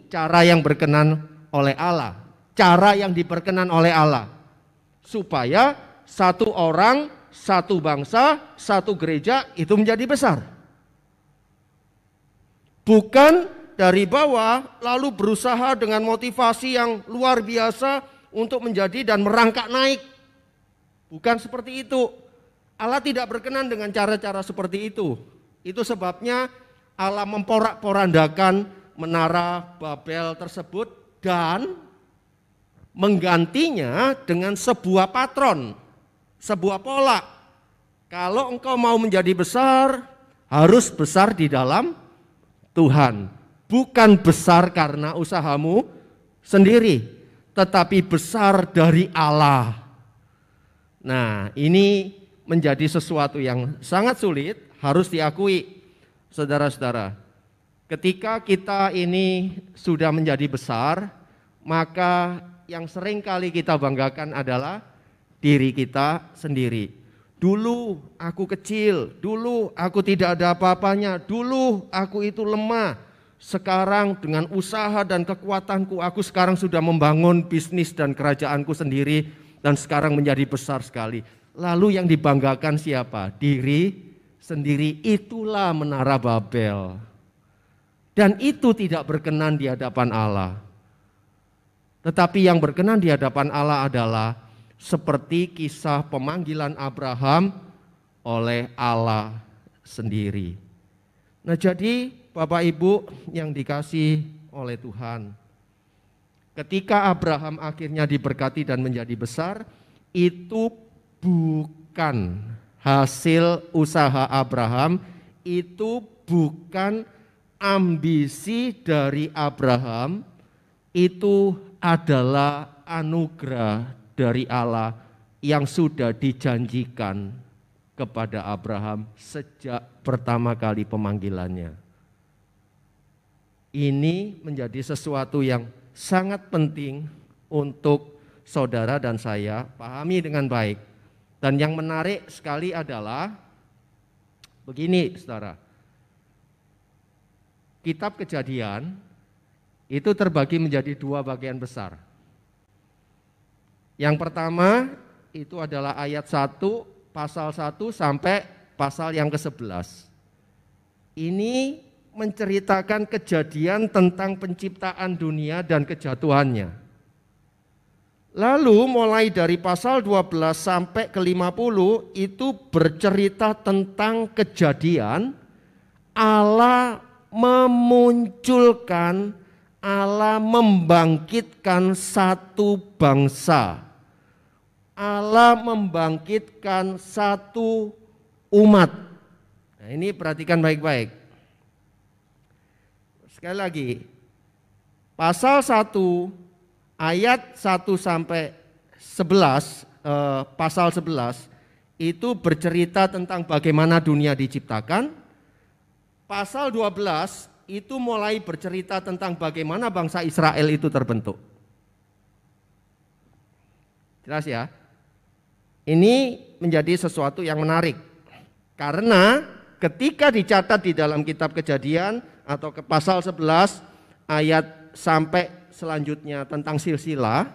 cara yang berkenan oleh Allah. Cara yang diperkenan oleh Allah. Supaya satu orang, satu bangsa, satu gereja itu menjadi besar. Bukan dari bawah lalu berusaha dengan motivasi yang luar biasa untuk menjadi dan merangkak naik. Bukan seperti itu. Allah tidak berkenan dengan cara-cara seperti itu. Itu sebabnya Allah memporak-porandakan Menara Babel tersebut dan menggantinya dengan sebuah patron, sebuah pola. Kalau engkau mau menjadi besar, harus besar di dalam Tuhan. Bukan besar karena usahamu sendiri, tetapi besar dari Allah. Nah, ini menjadi sesuatu yang sangat sulit, harus diakui, saudara-saudara. Ketika kita ini sudah menjadi besar, maka yang sering kali kita banggakan adalah diri kita sendiri. Dulu aku kecil, dulu aku tidak ada apa-apanya, dulu aku itu lemah. Sekarang dengan usaha dan kekuatanku, aku sekarang sudah membangun bisnis dan kerajaanku sendiri dan sekarang menjadi besar sekali. Lalu yang dibanggakan siapa? Diri sendiri. Itulah Menara Babel. Dan itu tidak berkenan di hadapan Allah. Tetapi yang berkenan di hadapan Allah adalah seperti kisah pemanggilan Abraham oleh Allah sendiri. Nah, jadi Bapak Ibu yang dikasihi oleh Tuhan, ketika Abraham akhirnya diberkati dan menjadi besar, itu bukan hasil usaha Abraham, itu bukan ambisi dari Abraham, itu adalah anugerah dari Allah yang sudah dijanjikan kepada Abraham sejak pertama kali pemanggilannya. Ini menjadi sesuatu yang sangat penting untuk saudara dan saya pahami dengan baik. Dan yang menarik sekali adalah begini, saudara. Kitab Kejadian itu terbagi menjadi dua bagian besar. Yang pertama itu adalah ayat 1, pasal 1 sampai pasal yang ke-11. Ini menceritakan kejadian tentang penciptaan dunia dan kejatuhannya. Lalu mulai dari pasal 12 sampai ke 50 itu bercerita tentang kejadian Allah memunculkan, Allah membangkitkan satu bangsa. Allah membangkitkan satu umat. Nah, ini perhatikan baik-baik. Sekali lagi, pasal 1 ayat 1 sampai 11, pasal 11 itu bercerita tentang bagaimana dunia diciptakan. Pasal 12 itu mulai bercerita tentang bagaimana bangsa Israel itu terbentuk. Jelas ya? Ini menjadi sesuatu yang menarik. Karena ketika dicatat di dalam kitab Kejadian atau ke pasal 11 ayat sampai selanjutnya tentang silsilah,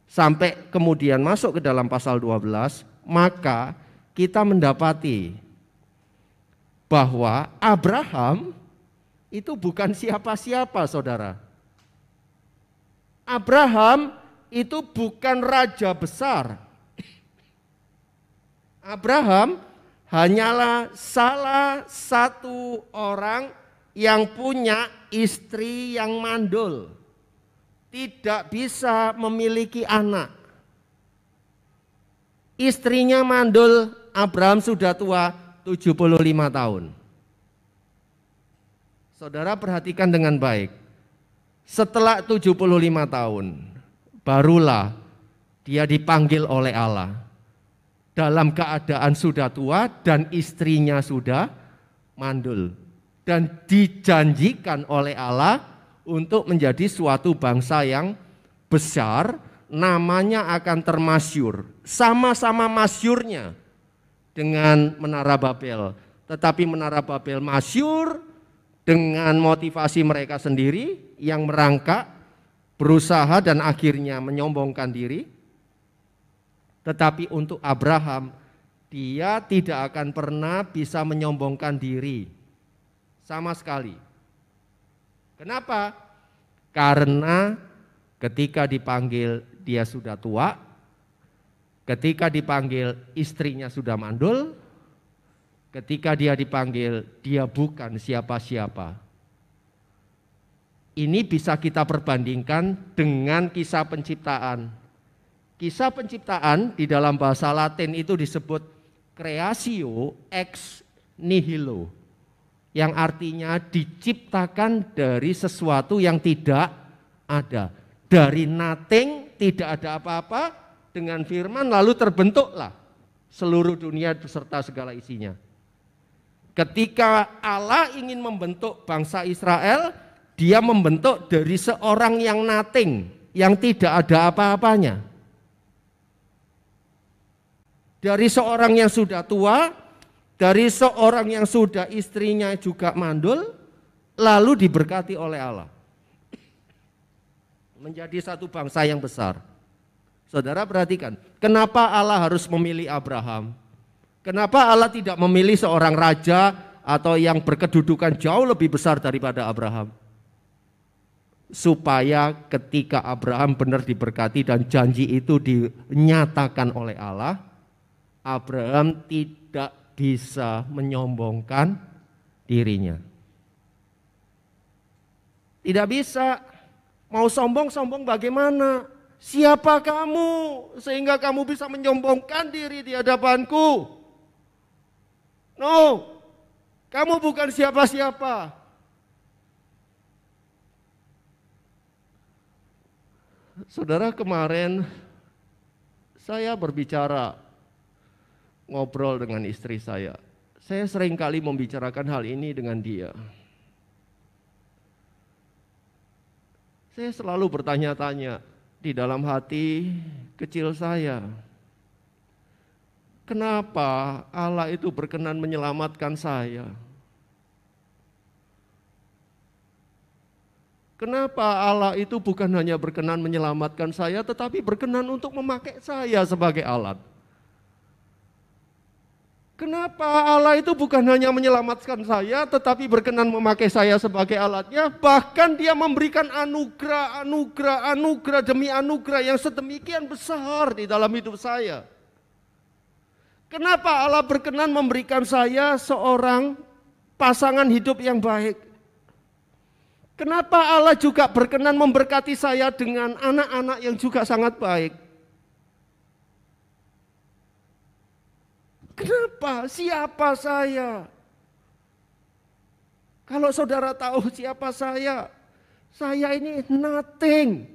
sampai kemudian masuk ke dalam pasal 12, maka kita mendapati bahwa Abraham itu bukan siapa-siapa, saudara. Abraham itu bukan raja besar. Abraham hanyalah salah satu orang yang punya istri yang mandul, tidak bisa memiliki anak. Istrinya mandul, Abraham sudah tua 75 tahun. Saudara perhatikan dengan baik. Setelah 75 tahun, barulah dia dipanggil oleh Allah. Dalam keadaan sudah tua dan istrinya sudah mandul. Dan dijanjikan oleh Allah untuk menjadi suatu bangsa yang besar, namanya akan termasyur. Sama-sama masyurnya dengan Menara Babel. Tetapi Menara Babel masyur dengan motivasi mereka sendiri yang merangkak, berusaha dan akhirnya menyombongkan diri. Tetapi untuk Abraham, dia tidak akan pernah bisa menyombongkan diri sama sekali. Kenapa? Karena ketika dipanggil dia sudah tua, ketika dipanggil istrinya sudah mandul, ketika dia dipanggil dia bukan siapa-siapa. Ini bisa kita perbandingkan dengan kisah penciptaan. Kisah penciptaan di dalam bahasa Latin itu disebut creatio ex nihilo, yang artinya diciptakan dari sesuatu yang tidak ada. Dari nothing, tidak ada apa-apa, dengan firman lalu terbentuklah seluruh dunia beserta segala isinya. Ketika Allah ingin membentuk bangsa Israel, dia membentuk dari seorang yang nothing, yang tidak ada apa-apanya. Dari seorang yang sudah tua, dari seorang yang sudah istrinya juga mandul, lalu diberkati oleh Allah. Menjadi satu bangsa yang besar. Saudara perhatikan, kenapa Allah harus memilih Abraham? Kenapa Allah tidak memilih seorang raja atau yang berkedudukan jauh lebih besar daripada Abraham? Supaya ketika Abraham benar diberkati dan janji itu dinyatakan oleh Allah, Abraham tidak bisa menyombongkan dirinya. Tidak bisa. Mau sombong-sombong bagaimana? Siapa kamu sehingga kamu bisa menyombongkan diri di hadapanku? No, kamu bukan siapa-siapa. Saudara, kemarin saya berbicara, ngobrol dengan istri saya. Saya sering kali membicarakan hal ini dengan dia. Saya selalu bertanya-tanya di dalam hati kecil saya. Kenapa Allah itu berkenan menyelamatkan saya? Kenapa Allah itu bukan hanya berkenan menyelamatkan saya, tetapi berkenan untuk memakai saya sebagai alat? Kenapa Allah itu bukan hanya menyelamatkan saya, tetapi berkenan memakai saya sebagai alatnya, bahkan dia memberikan anugerah, anugerah, anugerah demi anugerah yang sedemikian besar di dalam hidup saya. Kenapa Allah berkenan memberikan saya seorang pasangan hidup yang baik? Kenapa Allah juga berkenan memberkati saya dengan anak-anak yang juga sangat baik? Kenapa? Siapa saya? Kalau saudara tahu siapa saya ini nothing.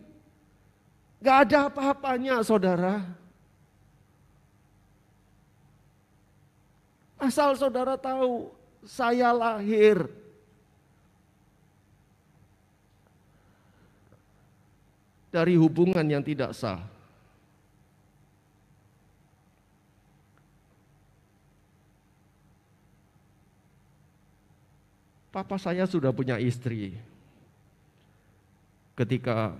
Gak ada apa-apanya, saudara. Asal saudara tahu, saya lahir dari hubungan yang tidak sah. Papa saya sudah punya istri. Ketika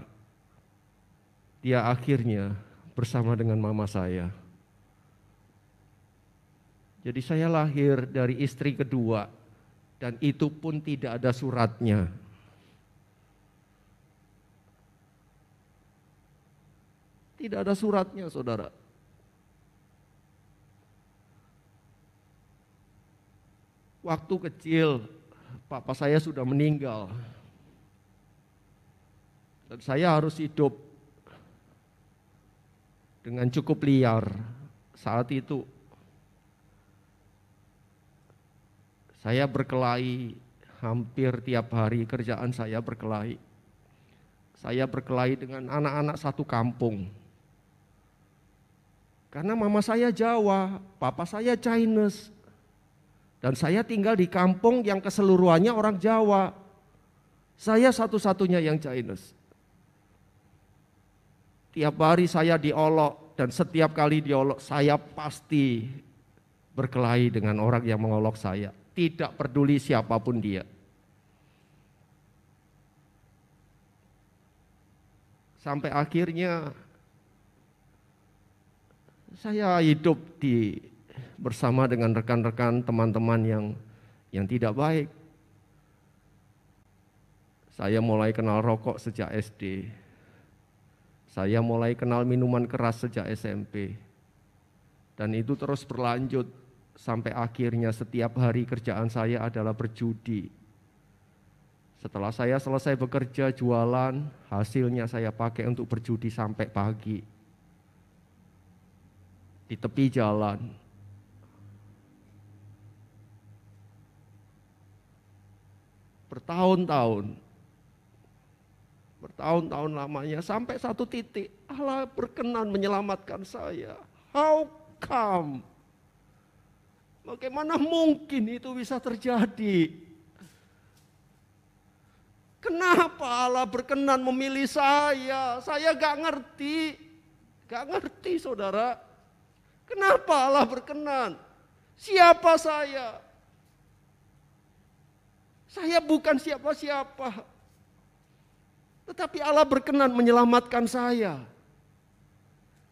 dia akhirnya bersama dengan mama saya. Jadi saya lahir dari istri kedua dan itu pun tidak ada suratnya. Tidak ada suratnya, saudara. Waktu kecil papa saya sudah meninggal. Dan saya harus hidup dengan cukup liar saat itu. Saya berkelahi hampir tiap hari, kerjaan saya berkelahi. Saya berkelahi dengan anak-anak satu kampung. Karena mama saya Jawa, papa saya Chinese. Dan saya tinggal di kampung yang keseluruhannya orang Jawa. Saya satu-satunya yang Chinese. Tiap hari saya diolok dan setiap kali diolok saya pasti berkelahi dengan orang yang mengolok saya. Tidak peduli siapapun dia. Sampai akhirnya saya hidup bersama dengan rekan-rekan teman-teman yang tidak baik. Saya mulai kenal rokok sejak SD. Saya mulai kenal minuman keras sejak SMP. Dan itu terus berlanjut sampai akhirnya setiap hari kerjaan saya adalah berjudi. Setelah saya selesai bekerja jualan, hasilnya saya pakai untuk berjudi sampai pagi. Di tepi jalan. Bertahun-tahun lamanya sampai satu titik Allah berkenan menyelamatkan saya. How come? Bagaimana mungkin itu bisa terjadi? Kenapa Allah berkenan memilih saya? Saya gak ngerti saudara. Kenapa Allah berkenan? Siapa saya? Saya bukan siapa-siapa. Tetapi Allah berkenan menyelamatkan saya.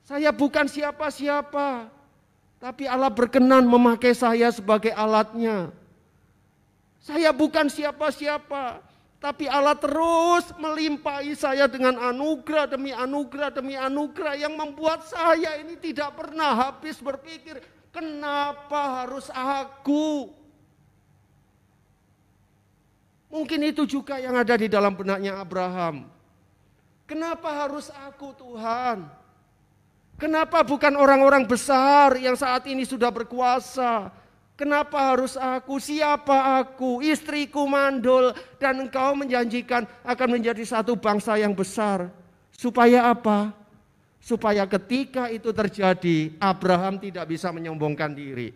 Saya bukan siapa-siapa. Tapi Allah berkenan memakai saya sebagai alatnya. Saya bukan siapa-siapa. Tapi Allah terus melimpahi saya dengan anugerah demi anugerah demi anugerah yang membuat saya ini tidak pernah habis berpikir, kenapa harus aku? Mungkin itu juga yang ada di dalam benaknya Abraham. Kenapa harus aku, Tuhan? Kenapa bukan orang-orang besar yang saat ini sudah berkuasa? Kenapa harus aku? Siapa aku? Istriku mandul dan engkau menjanjikan akan menjadi satu bangsa yang besar. Supaya apa? Supaya ketika itu terjadi, Abraham tidak bisa menyombongkan diri.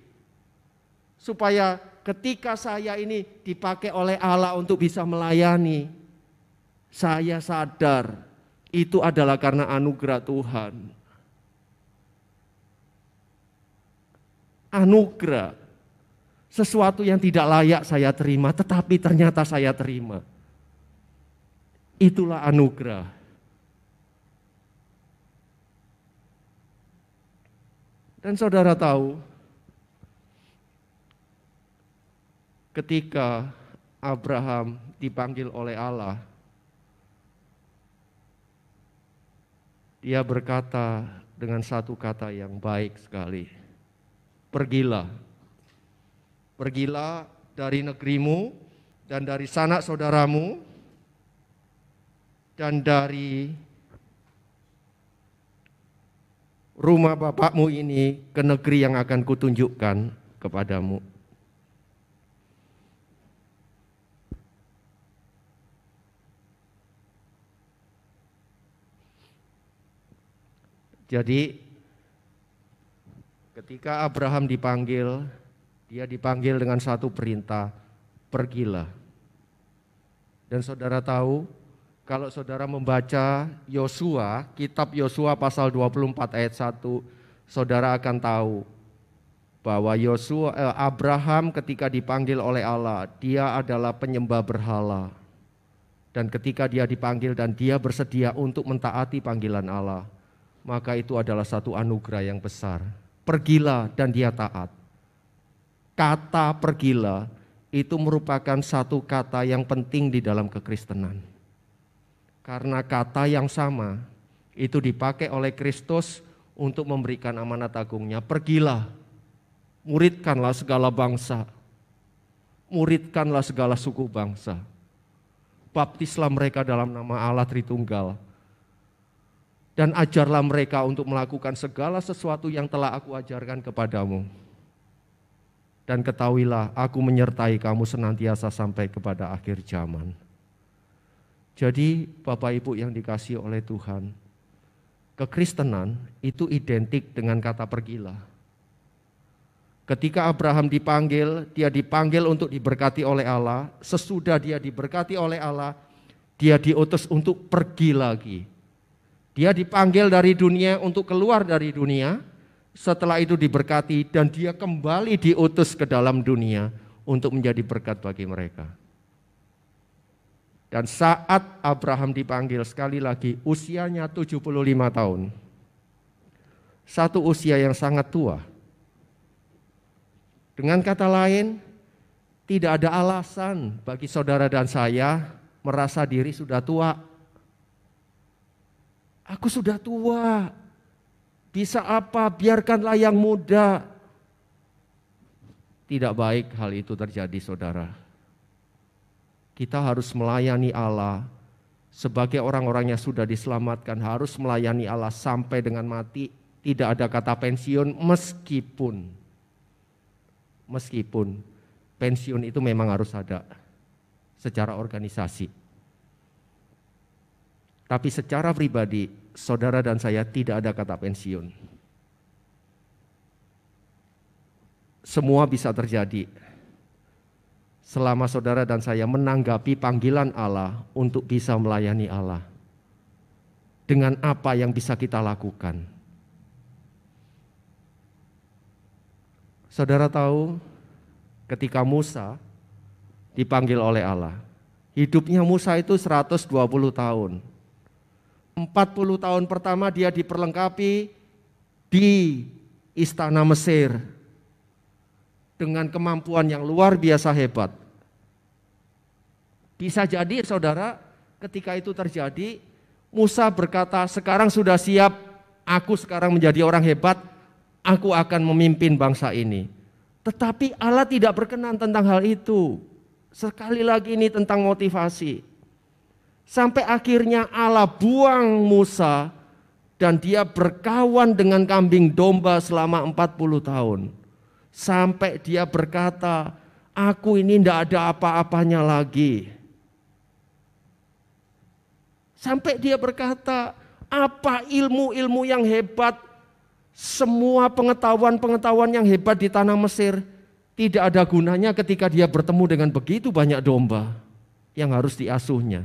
Supaya ketika saya ini dipakai oleh Allah untuk bisa melayani, saya sadar itu adalah karena anugerah Tuhan. Anugerah, sesuatu yang tidak layak saya terima, tetapi ternyata saya terima. Itulah anugerah. Dan saudara tahu, ketika Abraham dipanggil oleh Allah, dia berkata dengan satu kata yang baik sekali. Pergilah. Pergilah dari negerimu dan dari sanak saudaramu dan dari rumah bapakmu ini ke negeri yang akan kutunjukkan kepadamu. Jadi ketika Abraham dipanggil, dia dipanggil dengan satu perintah, pergilah. Dan saudara tahu, kalau saudara membaca Yosua, kitab Yosua pasal 24 ayat 1, saudara akan tahu bahwa Abraham ketika dipanggil oleh Allah, dia adalah penyembah berhala. Dan ketika dia dipanggil dan dia bersedia untuk mentaati panggilan Allah, maka itu adalah satu anugerah yang besar. Pergilah dan dia taat. Kata pergilah itu merupakan satu kata yang penting di dalam kekristenan. Karena kata yang sama itu dipakai oleh Kristus untuk memberikan amanat agungnya. Pergilah, muridkanlah segala bangsa, muridkanlah segala suku bangsa. Baptislah mereka dalam nama Allah Tritunggal. Dan ajarlah mereka untuk melakukan segala sesuatu yang telah aku ajarkan kepadamu. Dan ketahuilah, aku menyertai kamu senantiasa sampai kepada akhir zaman. Jadi Bapak Ibu yang dikasihi oleh Tuhan, kekristenan itu identik dengan kata pergilah. Ketika Abraham dipanggil, dia dipanggil untuk diberkati oleh Allah. Sesudah dia diberkati oleh Allah, dia diutus untuk pergi lagi. Dia dipanggil dari dunia untuk keluar dari dunia, setelah itu diberkati dan dia kembali diutus ke dalam dunia untuk menjadi berkat bagi mereka. Dan saat Abraham dipanggil sekali lagi, usianya 75 tahun. Satu usia yang sangat tua. Dengan kata lain, tidak ada alasan bagi saudara dan saya merasa diri sudah tua. Aku sudah tua, bisa apa, biarkanlah yang muda. Tidak baik hal itu terjadi, saudara. Kita harus melayani Allah sebagai orang-orang yang sudah diselamatkan, harus melayani Allah sampai dengan mati. Tidak ada kata pensiun, meskipun pensiun itu memang harus ada secara organisasi. Tapi secara pribadi, saudara dan saya tidak ada kata pensiun. Semua bisa terjadi selama saudara dan saya menanggapi panggilan Allah untuk bisa melayani Allah. Dengan apa yang bisa kita lakukan. Saudara tahu, ketika Musa dipanggil oleh Allah, hidupnya Musa itu 120 tahun. 40 tahun pertama dia diperlengkapi di istana Mesir dengan kemampuan yang luar biasa hebat. Bisa jadi saudara, ketika itu terjadi, Musa berkata, sekarang sudah siap, aku sekarang menjadi orang hebat, aku akan memimpin bangsa ini. Tetapi Allah tidak berkenan tentang hal itu. Sekali lagi ini tentang motivasi. Sampai akhirnya Allah buang Musa dan dia berkawan dengan kambing domba selama 40 tahun. Sampai dia berkata, aku ini tidak ada apa-apanya lagi. Sampai dia berkata, apa ilmu-ilmu yang hebat, semua pengetahuan-pengetahuan yang hebat di tanah Mesir tidak ada gunanya ketika dia bertemu dengan begitu banyak domba yang harus diasuhnya.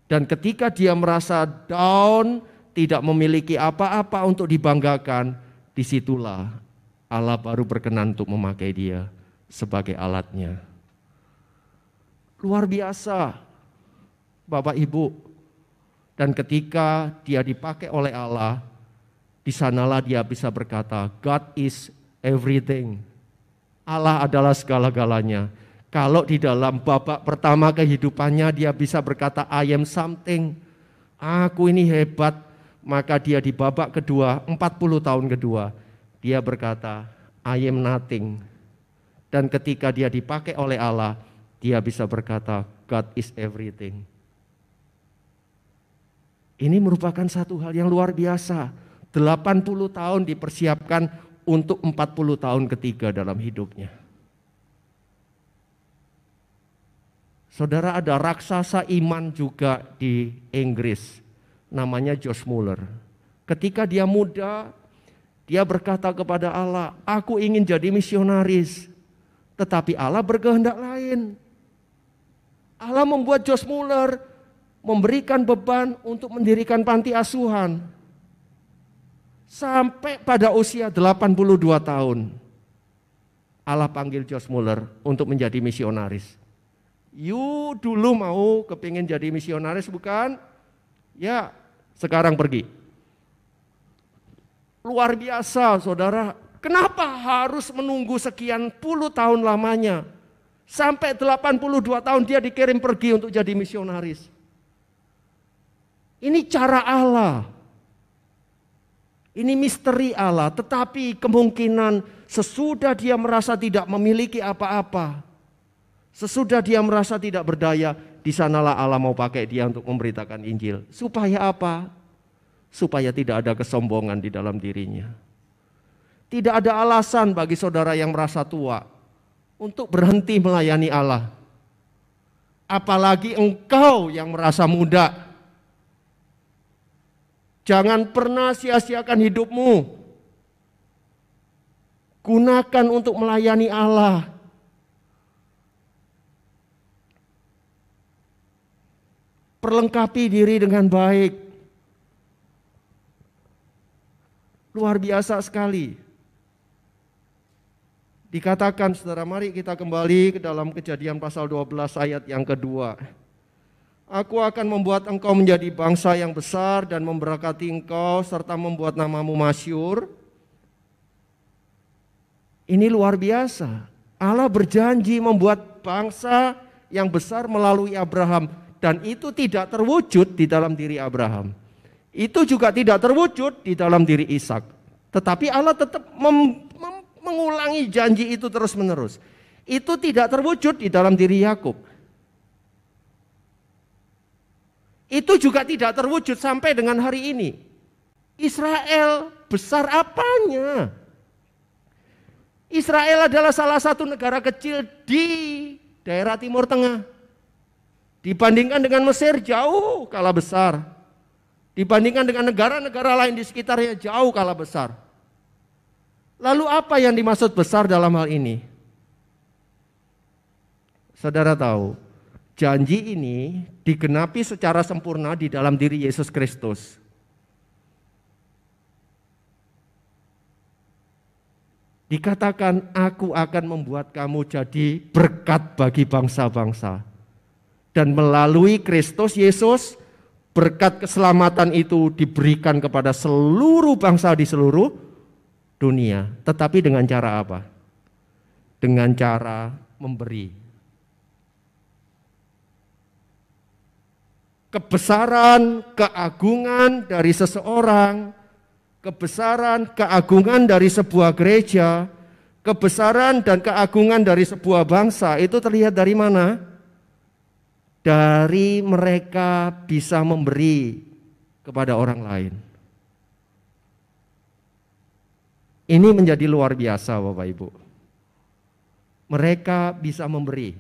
Dan ketika dia merasa down, tidak memiliki apa-apa untuk dibanggakan, disitulah Allah baru berkenan untuk memakai dia sebagai alatnya. Luar biasa, Bapak Ibu. Dan ketika dia dipakai oleh Allah, di sanalah dia bisa berkata, God is everything. Allah adalah segala-galanya. Kalau di dalam babak pertama kehidupannya dia bisa berkata I am something, aku ini hebat, maka dia di babak kedua, 40 tahun kedua, dia berkata I am nothing. Dan ketika dia dipakai oleh Allah, dia bisa berkata God is everything. Ini merupakan satu hal yang luar biasa. 80 tahun dipersiapkan untuk 40 tahun ketiga dalam hidupnya. Saudara, ada raksasa iman juga di Inggris, namanya George Muller. Ketika dia muda, dia berkata kepada Allah, aku ingin jadi misionaris. Tetapi Allah berkehendak lain. Allah membuat George Muller memberikan beban untuk mendirikan panti asuhan. Sampai pada usia 82 tahun, Allah panggil George Muller untuk menjadi misionaris. You dulu mau kepingin jadi misionaris bukan? Ya, sekarang pergi. Luar biasa saudara, kenapa harus menunggu sekian puluh tahun lamanya? Sampai 82 tahun dia dikirim pergi untuk jadi misionaris. Ini cara Allah. Ini misteri Allah, tetapi kemungkinan sesudah dia merasa tidak memiliki apa-apa, sesudah dia merasa tidak berdaya, di sanalah Allah mau pakai dia untuk memberitakan Injil. Supaya apa? Supaya tidak ada kesombongan di dalam dirinya. Tidak ada alasan bagi saudara yang merasa tua untuk berhenti melayani Allah. Apalagi engkau yang merasa muda. Jangan pernah sia-siakan hidupmu. Gunakan untuk melayani Allah. Perlengkapi diri dengan baik. Luar biasa sekali. Dikatakan, saudara, mari kita kembali ke dalam Kejadian pasal 12 ayat yang kedua. Aku akan membuat engkau menjadi bangsa yang besar dan memberkati engkau serta membuat namamu masyhur. Ini luar biasa. Allah berjanji membuat bangsa yang besar melalui Abraham. Dan itu tidak terwujud di dalam diri Abraham. Itu juga tidak terwujud di dalam diri Ishak. Tetapi Allah tetap mengulangi janji itu terus menerus. Itu tidak terwujud di dalam diri Yakub. Itu juga tidak terwujud sampai dengan hari ini. Israel besar apanya? Israel adalah salah satu negara kecil di daerah Timur Tengah. Dibandingkan dengan Mesir jauh kalah besar. Dibandingkan dengan negara-negara lain di sekitarnya jauh kalah besar. Lalu apa yang dimaksud besar dalam hal ini? Saudara tahu, janji ini digenapi secara sempurna di dalam diri Yesus Kristus. Dikatakan, aku akan membuat kamu jadi berkat bagi bangsa-bangsa. Dan melalui Kristus Yesus, berkat keselamatan itu diberikan kepada seluruh bangsa di seluruh dunia. Tetapi dengan cara apa? Dengan cara memberi. Kebesaran, keagungan dari seseorang, kebesaran, keagungan dari sebuah gereja, kebesaran dan keagungan dari sebuah bangsa itu terlihat dari mana? Dari mereka bisa memberi kepada orang lain. Ini menjadi luar biasa Bapak Ibu. Mereka bisa memberi.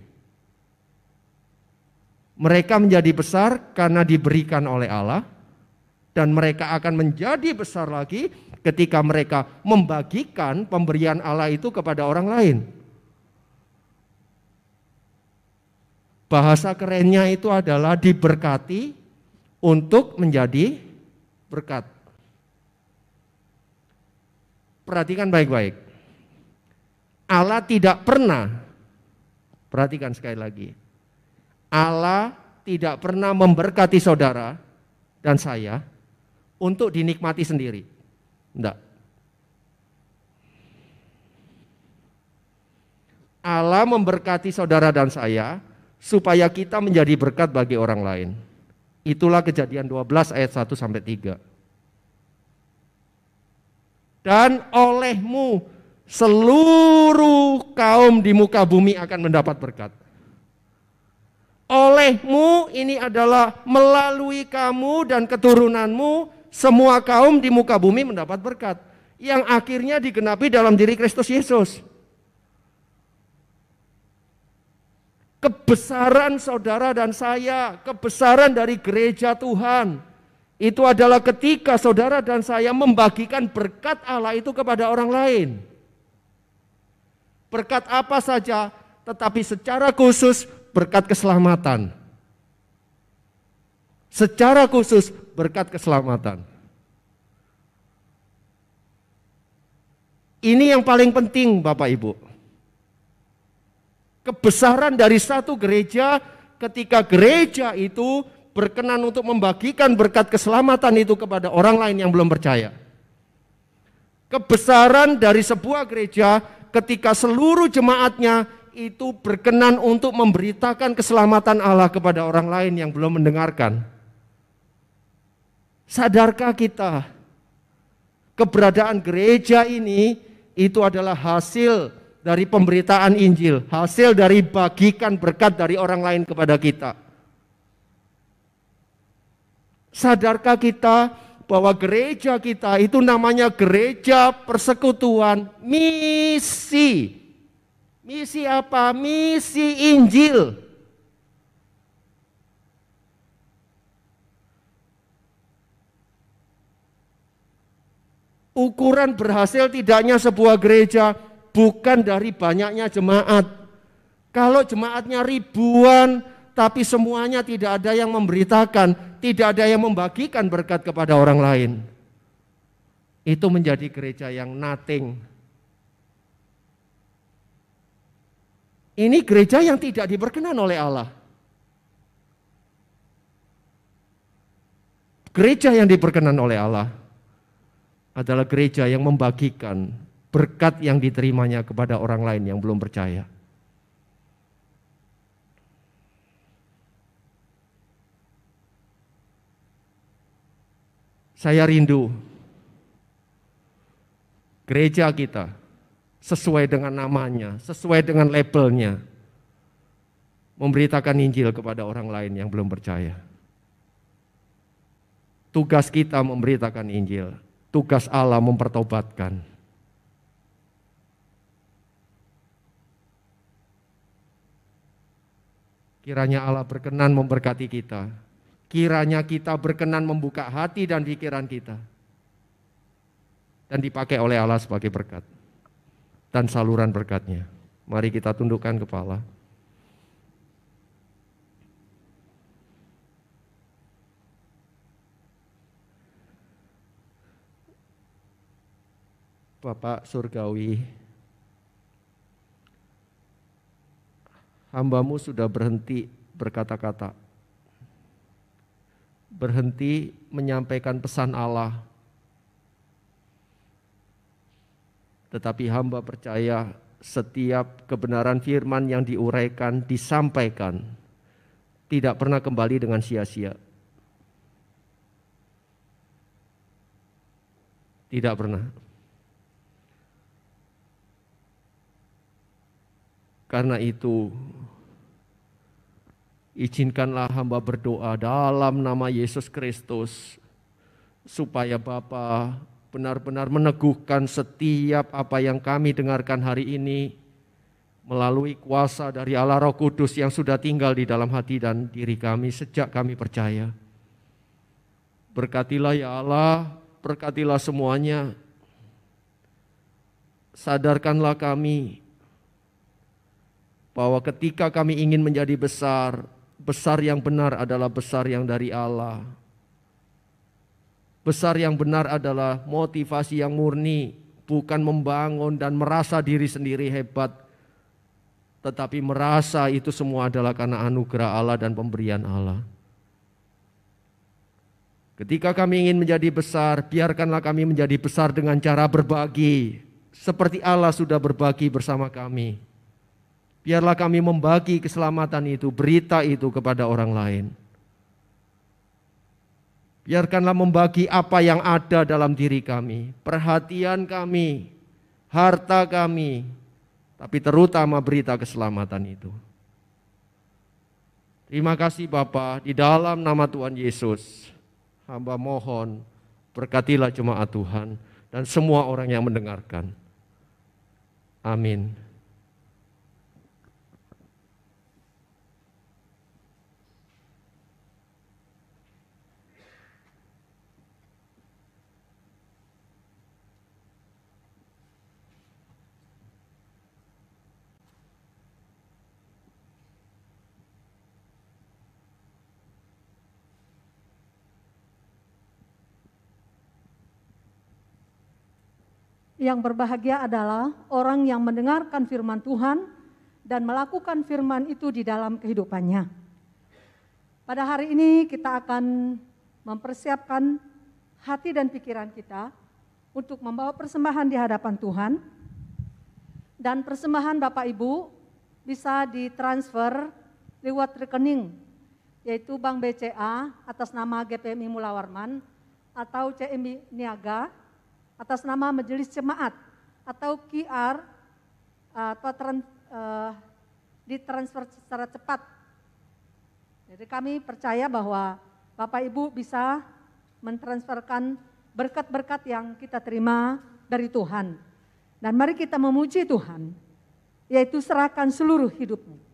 Mereka menjadi besar karena diberikan oleh Allah. Dan mereka akan menjadi besar lagi ketika mereka membagikan pemberian Allah itu kepada orang lain. Bahasa kerennya itu adalah diberkati untuk menjadi berkat. Perhatikan baik-baik. Allah tidak pernah, perhatikan sekali lagi. Allah tidak pernah memberkati saudara dan saya untuk dinikmati sendiri. Enggak. Allah memberkati saudara dan saya supaya kita menjadi berkat bagi orang lain. Itulah Kejadian 12 ayat 1 sampai 3. Dan olehmu seluruh kaum di muka bumi akan mendapat berkat. Olehmu ini adalah melalui kamu dan keturunanmu semua kaum di muka bumi mendapat berkat. Yang akhirnya digenapi dalam diri Kristus Yesus. Kebesaran saudara dan saya, kebesaran dari gereja Tuhan, itu adalah ketika saudara dan saya membagikan berkat Allah itu kepada orang lain. Berkat apa saja, tetapi secara khusus berkat keselamatan. Secara khusus berkat keselamatan. Ini yang paling penting Bapak Ibu. Kebesaran dari satu gereja ketika gereja itu berkenan untuk membagikan berkat keselamatan itu kepada orang lain yang belum percaya. Kebesaran dari sebuah gereja ketika seluruh jemaatnya itu berkenan untuk memberitakan keselamatan Allah kepada orang lain yang belum mendengarkan. Sadarkah kita keberadaan gereja ini itu adalah hasil dari pemberitaan Injil, hasil dari bagikan berkat dari orang lain kepada kita. Sadarkah kita bahwa gereja kita itu namanya gereja persekutuan misi. Misi apa? Misi Injil. Ukuran berhasil tidaknya sebuah gereja bukan dari banyaknya jemaat. Kalau jemaatnya ribuan, tapi semuanya tidak ada yang memberitakan, tidak ada yang membagikan berkat kepada orang lain. Itu menjadi gereja yang nothing. Ini gereja yang tidak diberkenan oleh Allah. Gereja yang diberkenan oleh Allah adalah gereja yang membagikan berkat yang diterimanya kepada orang lain yang belum percaya. Saya rindu gereja kita sesuai dengan namanya, sesuai dengan labelnya, memberitakan Injil kepada orang lain yang belum percaya. Tugas kita memberitakan Injil, tugas Allah mempertobatkan. Kiranya Allah berkenan memberkati kita. Kiranya kita berkenan membuka hati dan pikiran kita. Dan dipakai oleh Allah sebagai berkat. Dan saluran berkatnya. Mari kita tundukkan kepala. Bapak Surgawi, hamba-Mu sudah berhenti berkata-kata, berhenti menyampaikan pesan Allah. Tetapi hamba percaya setiap kebenaran firman yang diuraikan, disampaikan, tidak pernah kembali dengan sia-sia. Tidak pernah. Karena itu, izinkanlah hamba berdoa dalam nama Yesus Kristus, supaya Bapa benar-benar meneguhkan setiap apa yang kami dengarkan hari ini, melalui kuasa dari Allah Roh Kudus yang sudah tinggal di dalam hati dan diri kami sejak kami percaya. Berkatilah ya Allah, berkatilah semuanya. Sadarkanlah kami bahwa ketika kami ingin menjadi besar, besar yang benar adalah besar yang dari Allah. Besar yang benar adalah motivasi yang murni, bukan membangun dan merasa diri sendiri hebat, tetapi merasa itu semua adalah karena anugerah Allah dan pemberian Allah. Ketika kami ingin menjadi besar, biarkanlah kami menjadi besar dengan cara berbagi, seperti Allah sudah berbagi bersama kami. Biarlah kami membagi keselamatan itu, berita itu kepada orang lain. Biarkanlah membagi apa yang ada dalam diri kami, perhatian kami, harta kami, tapi terutama berita keselamatan itu. Terima kasih Bapa, di dalam nama Tuhan Yesus, hamba mohon berkatilah jemaat Tuhan dan semua orang yang mendengarkan. Amin. Yang berbahagia adalah orang yang mendengarkan firman Tuhan dan melakukan firman itu di dalam kehidupannya. Pada hari ini kita akan mempersiapkan hati dan pikiran kita untuk membawa persembahan di hadapan Tuhan. Dan persembahan Bapak Ibu bisa ditransfer lewat rekening, yaitu Bank BCA atas nama GPMI Mula Warman atau CMI Niaga atas nama Majelis Jemaat, atau QR atau ditransfer secara cepat. Jadi kami percaya bahwa Bapak Ibu bisa mentransferkan berkat-berkat yang kita terima dari Tuhan. Dan mari kita memuji Tuhan, yaitu serahkan seluruh hidupmu.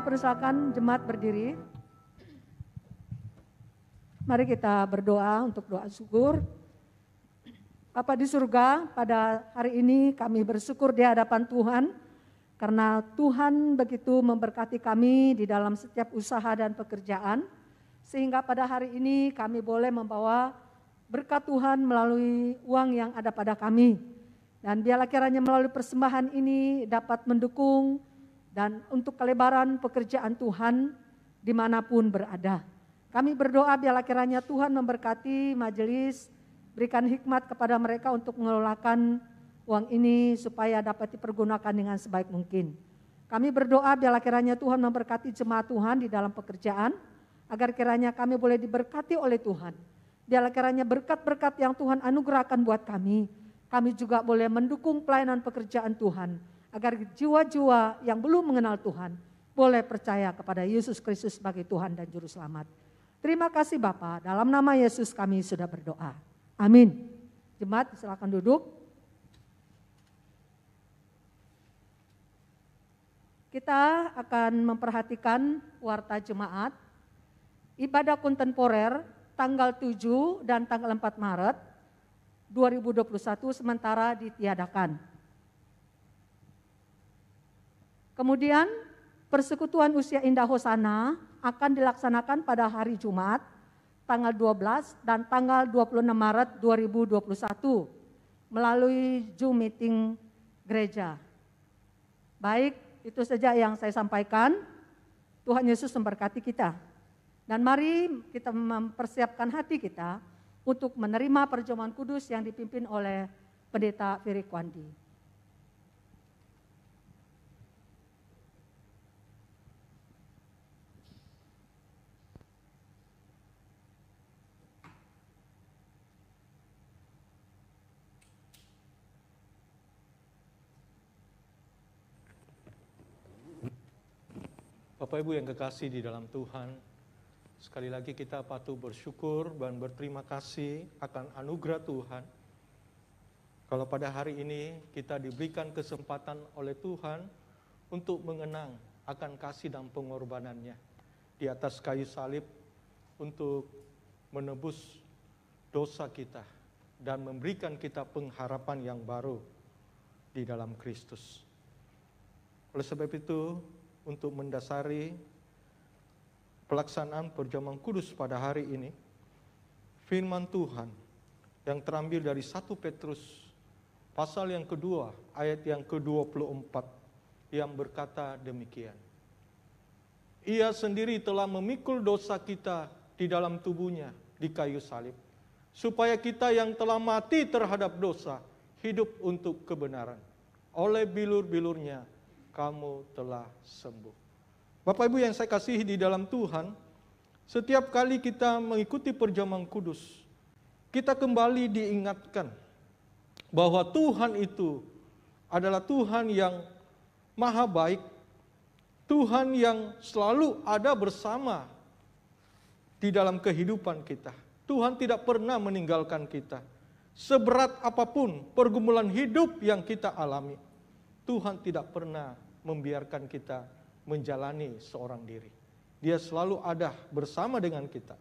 Persilakan jemaat berdiri. Mari kita berdoa untuk doa syukur. Bapa di surga, pada hari ini kami bersyukur di hadapan Tuhan karena Tuhan begitu memberkati kami di dalam setiap usaha dan pekerjaan, sehingga pada hari ini kami boleh membawa berkat Tuhan melalui uang yang ada pada kami. Dan biarlah kiranya melalui persembahan ini dapat mendukung dan untuk kelebaran pekerjaan Tuhan dimanapun berada. Kami berdoa biarlah kiranya Tuhan memberkati majelis, berikan hikmat kepada mereka untuk mengelolakan uang ini supaya dapat dipergunakan dengan sebaik mungkin. Kami berdoa biarlah kiranya Tuhan memberkati jemaat Tuhan di dalam pekerjaan, agar kiranya kami boleh diberkati oleh Tuhan. Biarlah kiranya berkat-berkat yang Tuhan anugerahkan buat kami juga boleh mendukung pelayanan pekerjaan Tuhan, agar jiwa-jiwa yang belum mengenal Tuhan boleh percaya kepada Yesus Kristus sebagai Tuhan dan Juru Selamat. Terima kasih Bapa, dalam nama Yesus kami sudah berdoa. Amin. Jemaat silakan duduk. Kita akan memperhatikan warta jemaat, ibadah kontemporer tanggal 7 dan tanggal 4 Maret 2021 sementara ditiadakan. Kemudian persekutuan usia indah Hosana akan dilaksanakan pada hari Jumat, tanggal 12 dan tanggal 26 Maret 2021 melalui Zoom meeting gereja. Baik, itu saja yang saya sampaikan. Tuhan Yesus memberkati kita. Dan mari kita mempersiapkan hati kita untuk menerima perjamuan kudus yang dipimpin oleh Pendeta Ferry Kwandi. Bapak Ibu yang kekasih di dalam Tuhan, sekali lagi kita patut bersyukur dan berterima kasih akan anugerah Tuhan. Kalau pada hari ini kita diberikan kesempatan oleh Tuhan untuk mengenang akan kasih dan pengorbanannya di atas kayu salib untuk menebus dosa kita dan memberikan kita pengharapan yang baru di dalam Kristus. Oleh sebab itu, untuk mendasari pelaksanaan perjamuan kudus pada hari ini, firman Tuhan yang terambil dari 1 Petrus pasal yang kedua, ayat yang ke-24 yang berkata demikian. Ia sendiri telah memikul dosa kita di dalam tubuhnya di kayu salib, supaya kita yang telah mati terhadap dosa hidup untuk kebenaran. Oleh bilur-bilurnya kamu telah sembuh. Bapak Ibu yang saya kasihi di dalam Tuhan, setiap kali kita mengikuti perjamuan kudus, kita kembali diingatkan bahwa Tuhan itu adalah Tuhan yang maha baik, Tuhan yang selalu ada bersama di dalam kehidupan kita. Tuhan tidak pernah meninggalkan kita. Seberat apapun pergumulan hidup yang kita alami, Tuhan tidak pernah membiarkan kita menjalani seorang diri. Dia selalu ada bersama dengan kita.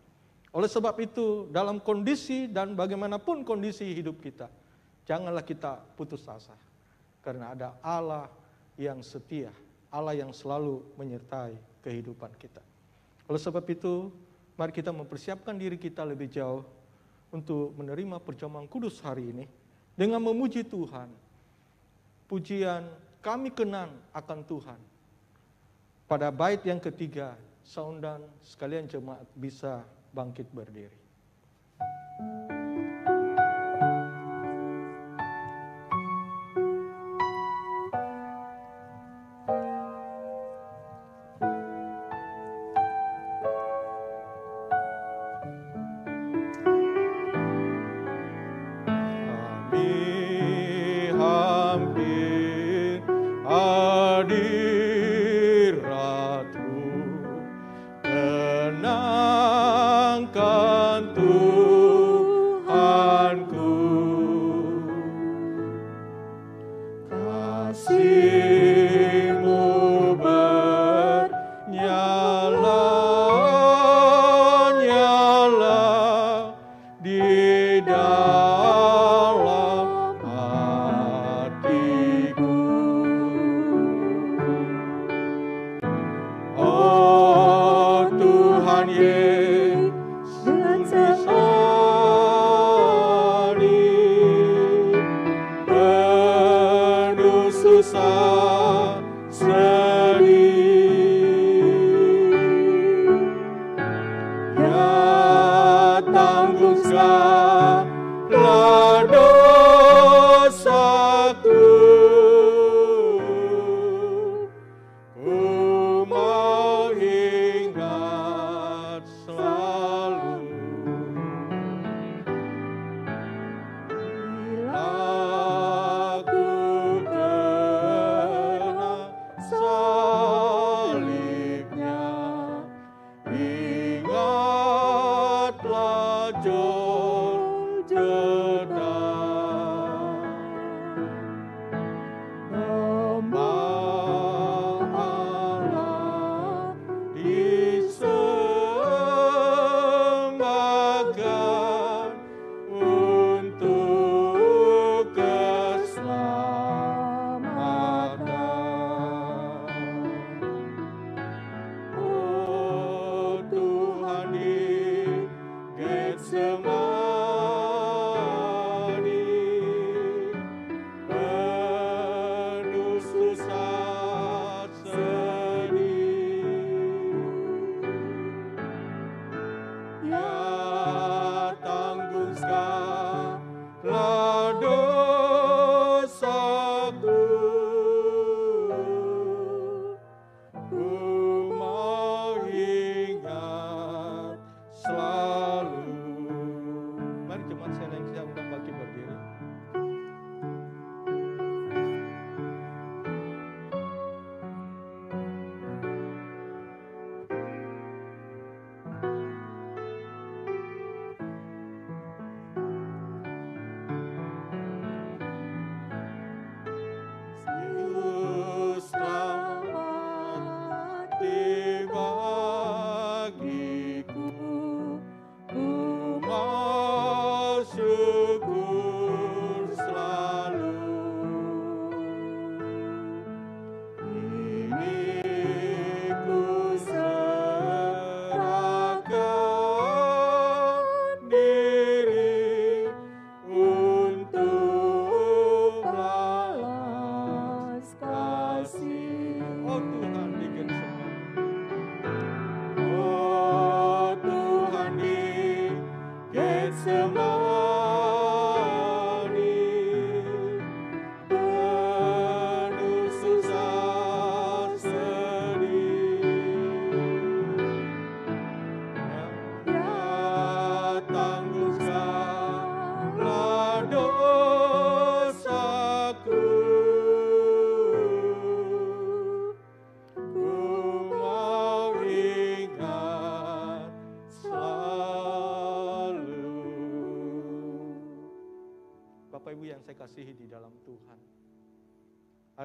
Oleh sebab itu, dalam kondisi dan bagaimanapun kondisi hidup kita, janganlah kita putus asa. Karena ada Allah yang setia, Allah yang selalu menyertai kehidupan kita. Oleh sebab itu, mari kita mempersiapkan diri kita lebih jauh untuk menerima perjamuan kudus hari ini dengan memuji Tuhan. Pujian kami kenang akan Tuhan. Pada bait yang ketiga, saya undang sekalian jemaat bisa bangkit berdiri. Ingatlah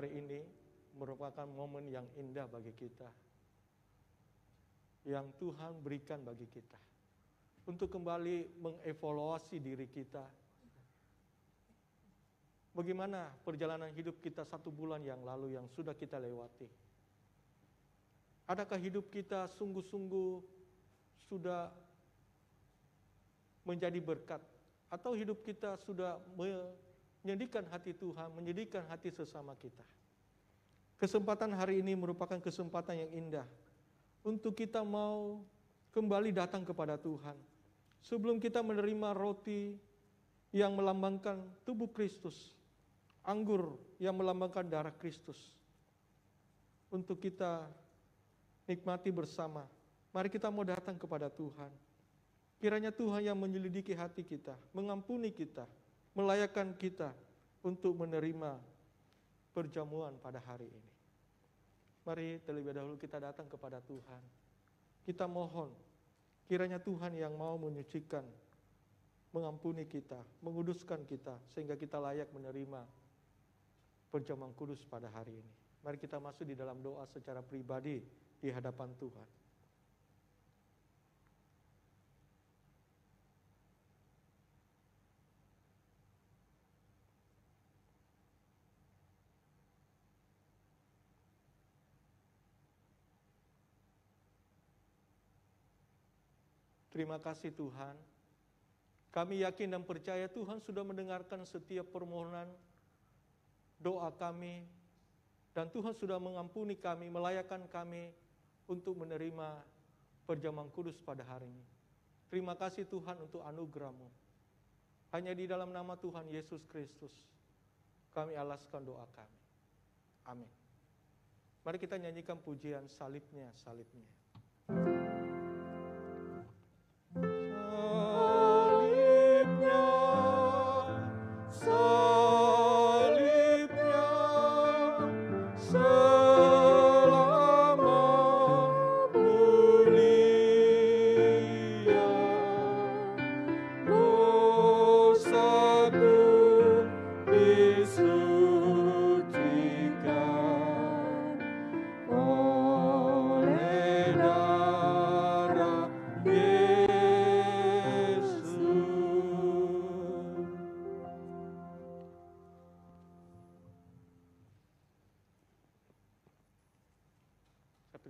hari ini merupakan momen yang indah bagi kita, yang Tuhan berikan bagi kita, untuk kembali mengevaluasi diri kita. Bagaimana perjalanan hidup kita 1 bulan yang lalu yang sudah kita lewati? Adakah hidup kita sungguh-sungguh sudah menjadi berkat? Atau hidup kita sudah menyedihkan hati Tuhan, menyedihkan hati sesama kita? Kesempatan hari ini merupakan kesempatan yang indah untuk kita mau kembali datang kepada Tuhan. Sebelum kita menerima roti yang melambangkan tubuh Kristus, anggur yang melambangkan darah Kristus, untuk kita nikmati bersama, mari kita mau datang kepada Tuhan. Kiranya Tuhan yang menyelidiki hati kita, mengampuni kita, melayakkan kita untuk menerima perjamuan pada hari ini. Mari terlebih dahulu kita datang kepada Tuhan. Kita mohon, kiranya Tuhan yang mau menyucikan, mengampuni kita, menguduskan kita, sehingga kita layak menerima perjamuan kudus pada hari ini. Mari kita masuk di dalam doa secara pribadi di hadapan Tuhan. Terima kasih Tuhan. Kami yakin dan percaya Tuhan sudah mendengarkan setiap permohonan doa kami, dan Tuhan sudah mengampuni kami, melayakkan kami untuk menerima perjamuan kudus pada hari ini. Terima kasih Tuhan untuk anugerah-Mu. Hanya di dalam nama Tuhan Yesus Kristus kami alaskan doa kami. Amin. Mari kita nyanyikan pujian salibnya, salibnya.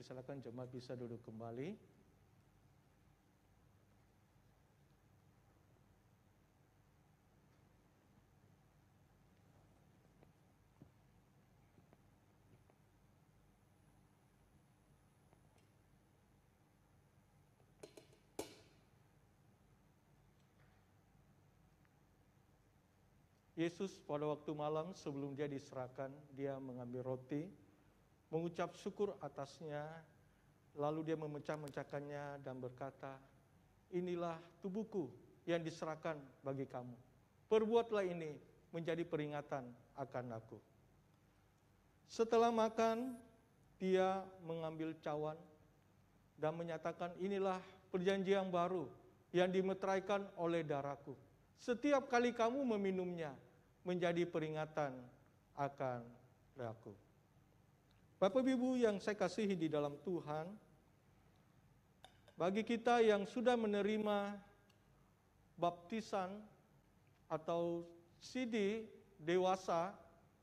Silakan jemaat bisa duduk kembali. Yesus pada waktu malam sebelum dia diserahkan, dia mengambil roti, mengucap syukur atasnya, lalu dia memecah-mecahkannya dan berkata, inilah tubuhku yang diserahkan bagi kamu. Perbuatlah ini menjadi peringatan akan aku. Setelah makan, dia mengambil cawan dan menyatakan, inilah perjanjian baru yang dimeteraikan oleh darahku. Setiap kali kamu meminumnya, menjadi peringatan akan aku. Bapak Ibu yang saya kasihi di dalam Tuhan, bagi kita yang sudah menerima baptisan atau CD dewasa,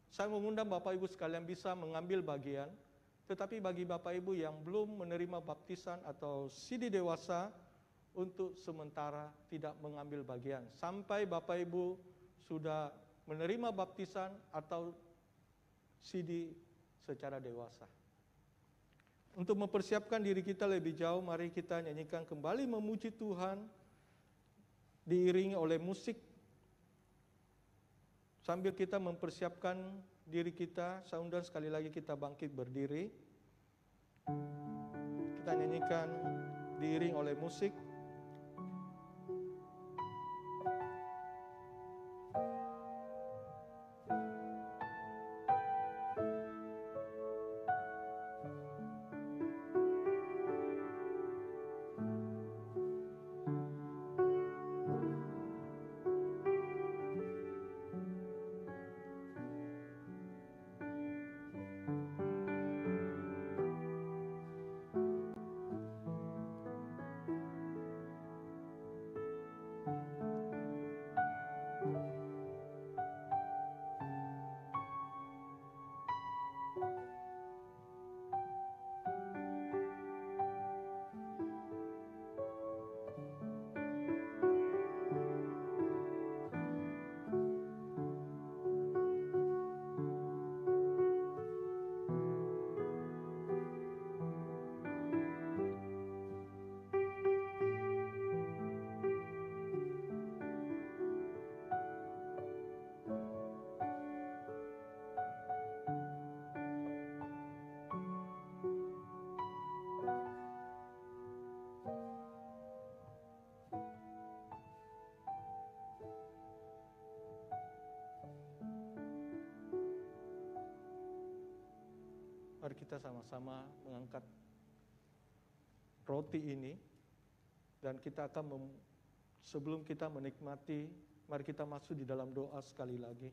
saya mengundang Bapak Ibu sekalian bisa mengambil bagian. Tetapi bagi Bapak Ibu yang belum menerima baptisan atau CD dewasa, untuk sementara tidak mengambil bagian sampai Bapak Ibu sudah menerima baptisan atau CD secara dewasa. Untuk mempersiapkan diri kita lebih jauh, mari kita nyanyikan kembali memuji Tuhan, diiringi oleh musik. Sambil kita mempersiapkan diri kita, saya undang sekali lagi kita bangkit berdiri. Kita nyanyikan diiringi oleh musik. Mari kita sama-sama mengangkat roti ini dan kita akan sebelum kita menikmati, mari kita masuk di dalam doa sekali lagi.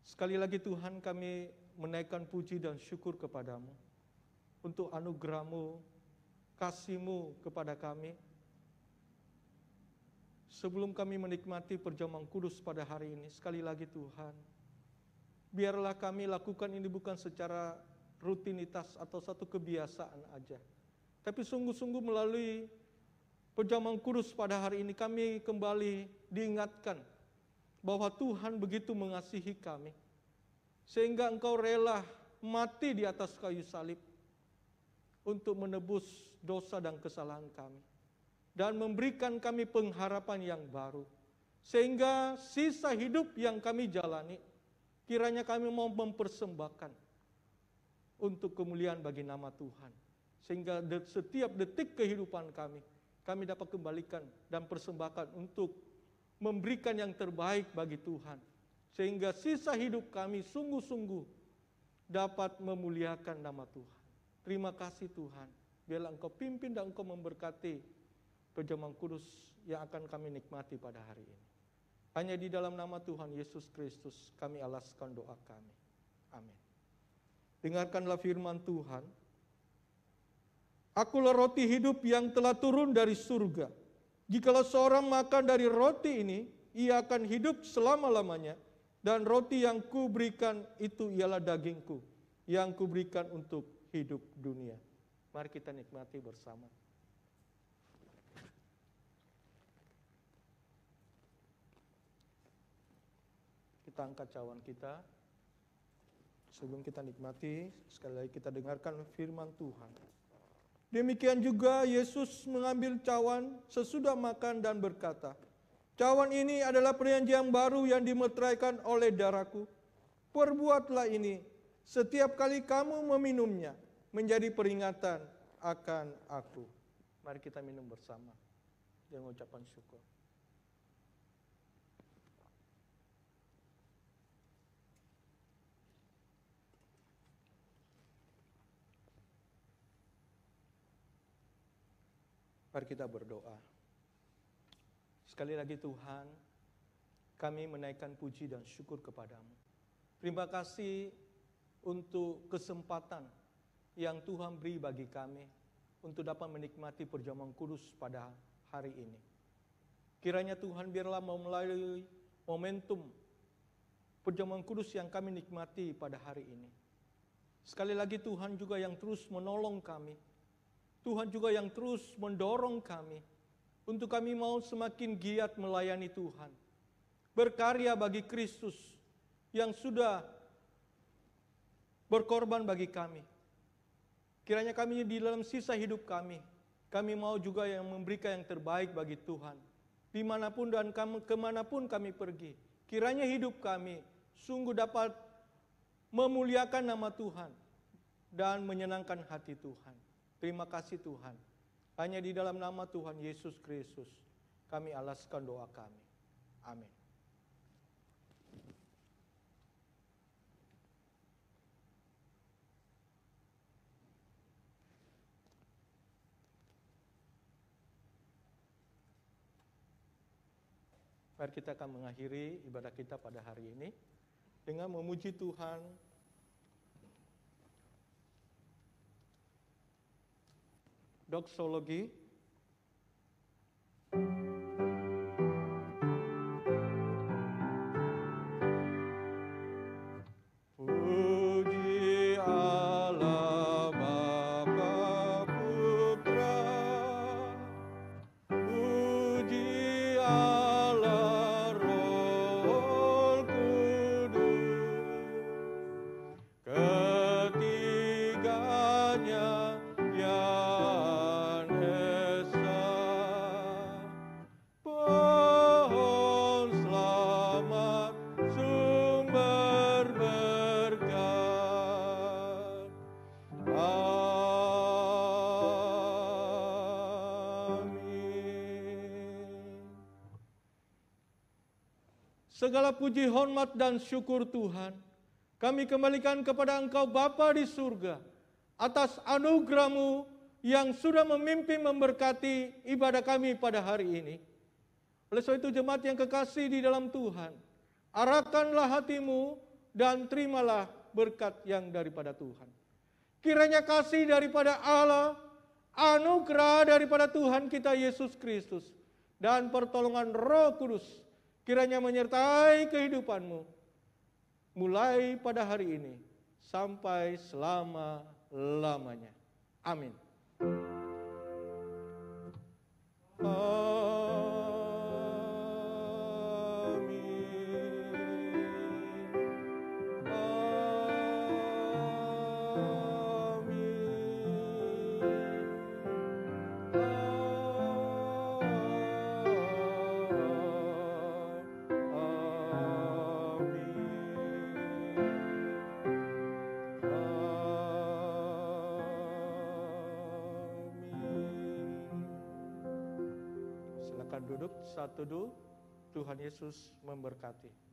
Sekali lagi Tuhan, kami menaikkan puji dan syukur kepadamu untuk anugerah-Mu, kasih-Mu kepada kami. Sebelum kami menikmati perjamuan kudus pada hari ini, sekali lagi Tuhan, biarlah kami lakukan ini bukan secara rutinitas atau satu kebiasaan aja. Tapi sungguh-sungguh melalui perjamuan kudus pada hari ini kami kembali diingatkan bahwa Tuhan begitu mengasihi kami. Sehingga Engkau rela mati di atas kayu salib untuk menebus dosa dan kesalahan kami. Dan memberikan kami pengharapan yang baru. Sehingga sisa hidup yang kami jalani, kiranya kami mau mempersembahkan untuk kemuliaan bagi nama Tuhan. Sehingga setiap detik kehidupan kami dapat kembalikan dan persembahkan untuk memberikan yang terbaik bagi Tuhan. Sehingga sisa hidup kami sungguh-sungguh dapat memuliakan nama Tuhan. Terima kasih Tuhan. Biarlah Engkau pimpin dan Engkau memberkati perjamuan kudus yang akan kami nikmati pada hari ini. Hanya di dalam nama Tuhan Yesus Kristus kami alaskan doa kami. Amin. Dengarkanlah firman Tuhan. Akulah roti hidup yang telah turun dari surga. Jikalau seorang makan dari roti ini, ia akan hidup selama-lamanya. Dan roti yang kuberikan itu ialah dagingku, yang kuberikan untuk hidup dunia. Mari kita nikmati bersama. Kita angkat cawan kita. Sebelum kita nikmati, sekali lagi kita dengarkan firman Tuhan. Demikian juga Yesus mengambil cawan sesudah makan dan berkata, "Cawan ini adalah perjanjian baru yang dimeteraikan oleh darahku. Perbuatlah ini setiap kali kamu meminumnya, menjadi peringatan akan aku." Mari kita minum bersama dengan ucapan syukur. Mari kita berdoa. Sekali lagi Tuhan, kami menaikkan puji dan syukur kepadamu. Terima kasih untuk kesempatan yang Tuhan beri bagi kami untuk dapat menikmati perjamuan kudus pada hari ini. Kiranya Tuhan biarlah melalui momentum perjamuan kudus yang kami nikmati pada hari ini. Sekali lagi Tuhan juga yang terus menolong kami. Tuhan juga yang terus mendorong kami untuk kami mau semakin giat melayani Tuhan. Berkarya bagi Kristus yang sudah berkorban bagi kami. Kiranya kami di dalam sisa hidup kami mau juga yang memberikan yang terbaik bagi Tuhan. Dimanapun dan kemanapun kami pergi. Kiranya hidup kami sungguh dapat memuliakan nama Tuhan dan menyenangkan hati Tuhan. Terima kasih Tuhan. Hanya di dalam nama Tuhan Yesus Kristus kami alaskan doa kami. Amin. Mari kita akan mengakhiri ibadah kita pada hari ini dengan memuji Tuhan. Doksologi. Puji Segala puji, hormat, dan syukur Tuhan kami kembalikan kepada Engkau Bapa di surga atas anugerah-Mu yang sudah memimpin memberkati ibadah kami pada hari ini. Oleh sebab itu jemaat yang kekasih di dalam Tuhan, arahkanlah hatimu dan terimalah berkat yang daripada Tuhan. Kiranya kasih daripada Allah, anugerah daripada Tuhan kita Yesus Kristus, dan pertolongan Roh Kudus kiranya menyertai kehidupanmu, mulai pada hari ini sampai selama-lamanya. Amin. Silakan duduk, saat teduh. Tuhan Yesus memberkati.